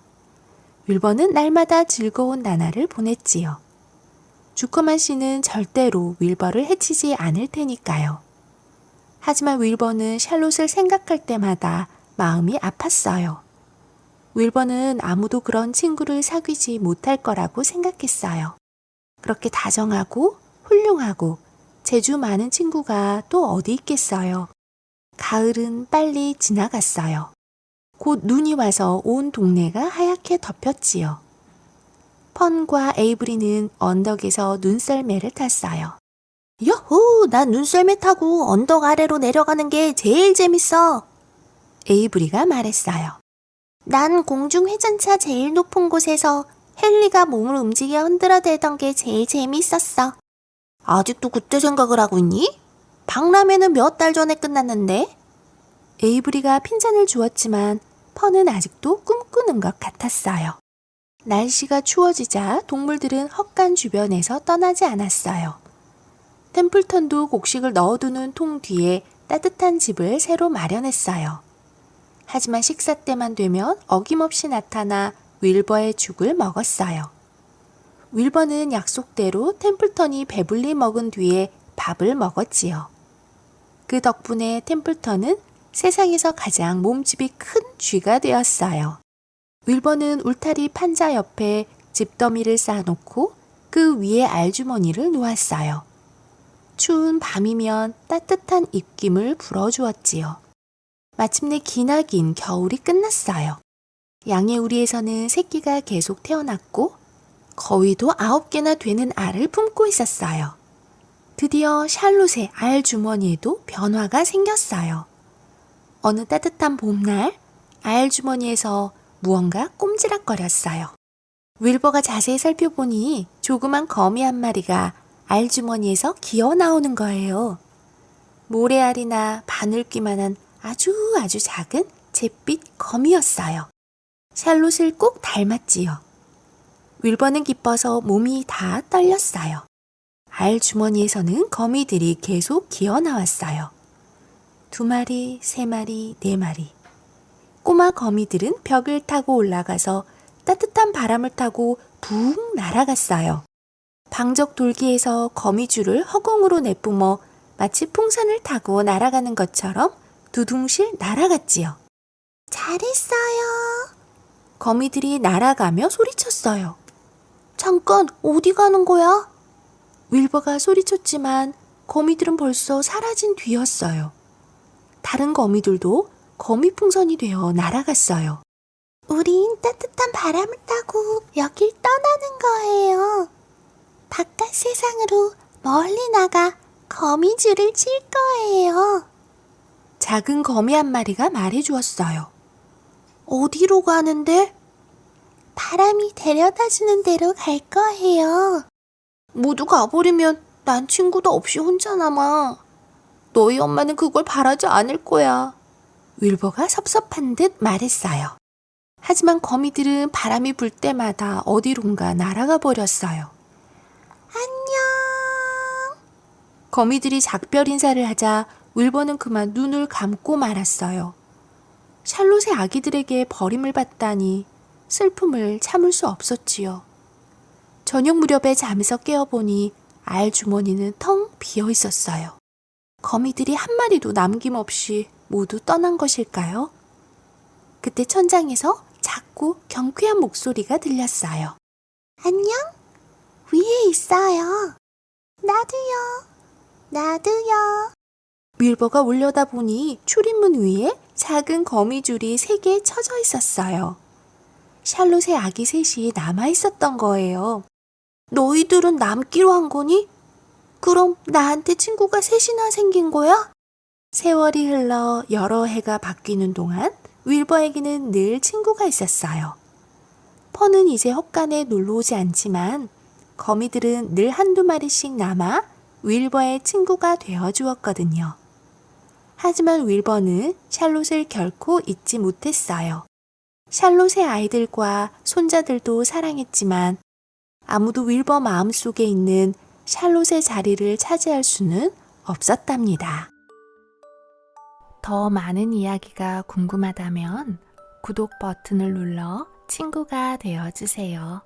윌버는 날마다 즐거운 나날을 보냈지요. 주커만 씨는 절대로 윌버를 해치지 않을 테니까요. 하지만 윌버는 샬롯을 생각할 때마다 마음이 아팠어요. 윌버는 아무도 그런 친구를 사귀지 못할 거라고 생각했어요. 그렇게 다정하고 훌륭하고 재주 많은 친구가 또 어디 있겠어요. 가을은 빨리 지나갔어요. 곧 눈이 와서 온 동네가 하얗게 덮였지요. 펀과 에이브리는 언덕에서 눈썰매를 탔어요. 여호, 난 눈썰매 타고 언덕 아래로 내려가는 게 제일 재밌어. 에이브리가 말했어요. 난 공중회전차 제일 높은 곳에서 헨리가 몸을 움직여 흔들어대던 게 제일 재밌었어. 아직도 그때 생각을 하고 있니? 박람회는 몇 달 전에 끝났는데? 에이브리가 핀잔을 주었지만 펀은 아직도 꿈꾸는 것 같았어요. 날씨가 추워지자 동물들은 헛간 주변에서 떠나지 않았어요. 템플턴도 곡식을 넣어두는 통 뒤에 따뜻한 집을 새로 마련했어요. 하지만 식사 때만 되면 어김없이 나타나 윌버의 죽을 먹었어요. 윌버는 약속대로 템플턴이 배불리 먹은 뒤에 밥을 먹었지요. 그 덕분에 템플턴은 세상에서 가장 몸집이 큰 쥐가 되었어요. 윌버는 울타리 판자 옆에 집더미를 쌓아놓고 그 위에 알주머니를 놓았어요. 추운 밤이면 따뜻한 입김을 불어주었지요. 마침내 기나긴 겨울이 끝났어요. 양의 우리에서는 새끼가 계속 태어났고 거위도 9개나 되는 알을 품고 있었어요. 드디어 샬롯의 알 주머니에도 변화가 생겼어요. 어느 따뜻한 봄날 알 주머니에서 무언가 꼼지락거렸어요. 윌버가 자세히 살펴보니 조그만 거미 한 마리가 알 주머니에서 기어 나오는 거예요. 모래알이나 바늘귀만한 아주 작은 잿빛 거미였어요. 샬롯을 꼭 닮았지요. 윌버는 기뻐서 몸이 다 떨렸어요. 알 주머니에서는 거미들이 계속 기어 나왔어요. 2마리, 3마리, 4마리. 꼬마 거미들은 벽을 타고 올라가서 따뜻한 바람을 타고 붕 날아갔어요. 방적 돌기에서 거미줄을 허공으로 내뿜어 마치 풍선을 타고 날아가는 것처럼 두둥실 날아갔지요. 잘했어요. 거미들이 날아가며 소리쳤어요. 잠깐, 어디 가는 거야? 윌버가 소리쳤지만 거미들은 벌써 사라진 뒤였어요. 다른 거미들도 거미 풍선이 되어 날아갔어요. 우린 따뜻한 바람을 타고 여길 떠나는 거예요. 바깥 세상으로 멀리 나가 거미줄을 칠 거예요. 작은 거미 한 마리가 말해주었어요. 어디로 가는데? 바람이 데려다 주는 데로 갈 거예요. 모두 가버리면 난 친구도 없이 혼자 남아. 너희 엄마는 그걸 바라지 않을 거야. 윌버가 섭섭한 듯 말했어요. 하지만 거미들은 바람이 불 때마다 어디론가 날아가 버렸어요. 안녕. 거미들이 작별 인사를 하자 윌버는 그만 눈을 감고 말았어요. 샬롯의 아기들에게 버림을 받다니 슬픔을 참을 수 없었지요. 저녁 무렵에 잠에서 깨어보니 알 주머니는 텅 비어 있었어요. 거미들이 한 마리도 남김없이 모두 떠난 것일까요? 그때 천장에서 작고 경쾌한 목소리가 들렸어요. 안녕? 위에 있어요. 나도요. 윌버가 올려다보니 출입문 위에 작은 거미줄이 3개 쳐져 있었어요. 샬롯의 아기 셋이 남아있었던 거예요. 너희들은 남기로 한 거니? 그럼 나한테 친구가 셋이나 생긴 거야? 세월이 흘러 여러 해가 바뀌는 동안 윌버에게는 늘 친구가 있었어요. 펀은 이제 헛간에 놀러 오지 않지만 거미들은 늘 한두 마리씩 남아 윌버의 친구가 되어 주었거든요. 하지만 윌버는 샬롯을 결코 잊지 못했어요. 샬롯의 아이들과 손자들도 사랑했지만 아무도 윌버 마음속에 있는 샬롯의 자리를 차지할 수는 없었답니다. 더 많은 이야기가 궁금하다면 구독 버튼을 눌러 친구가 되어 주세요.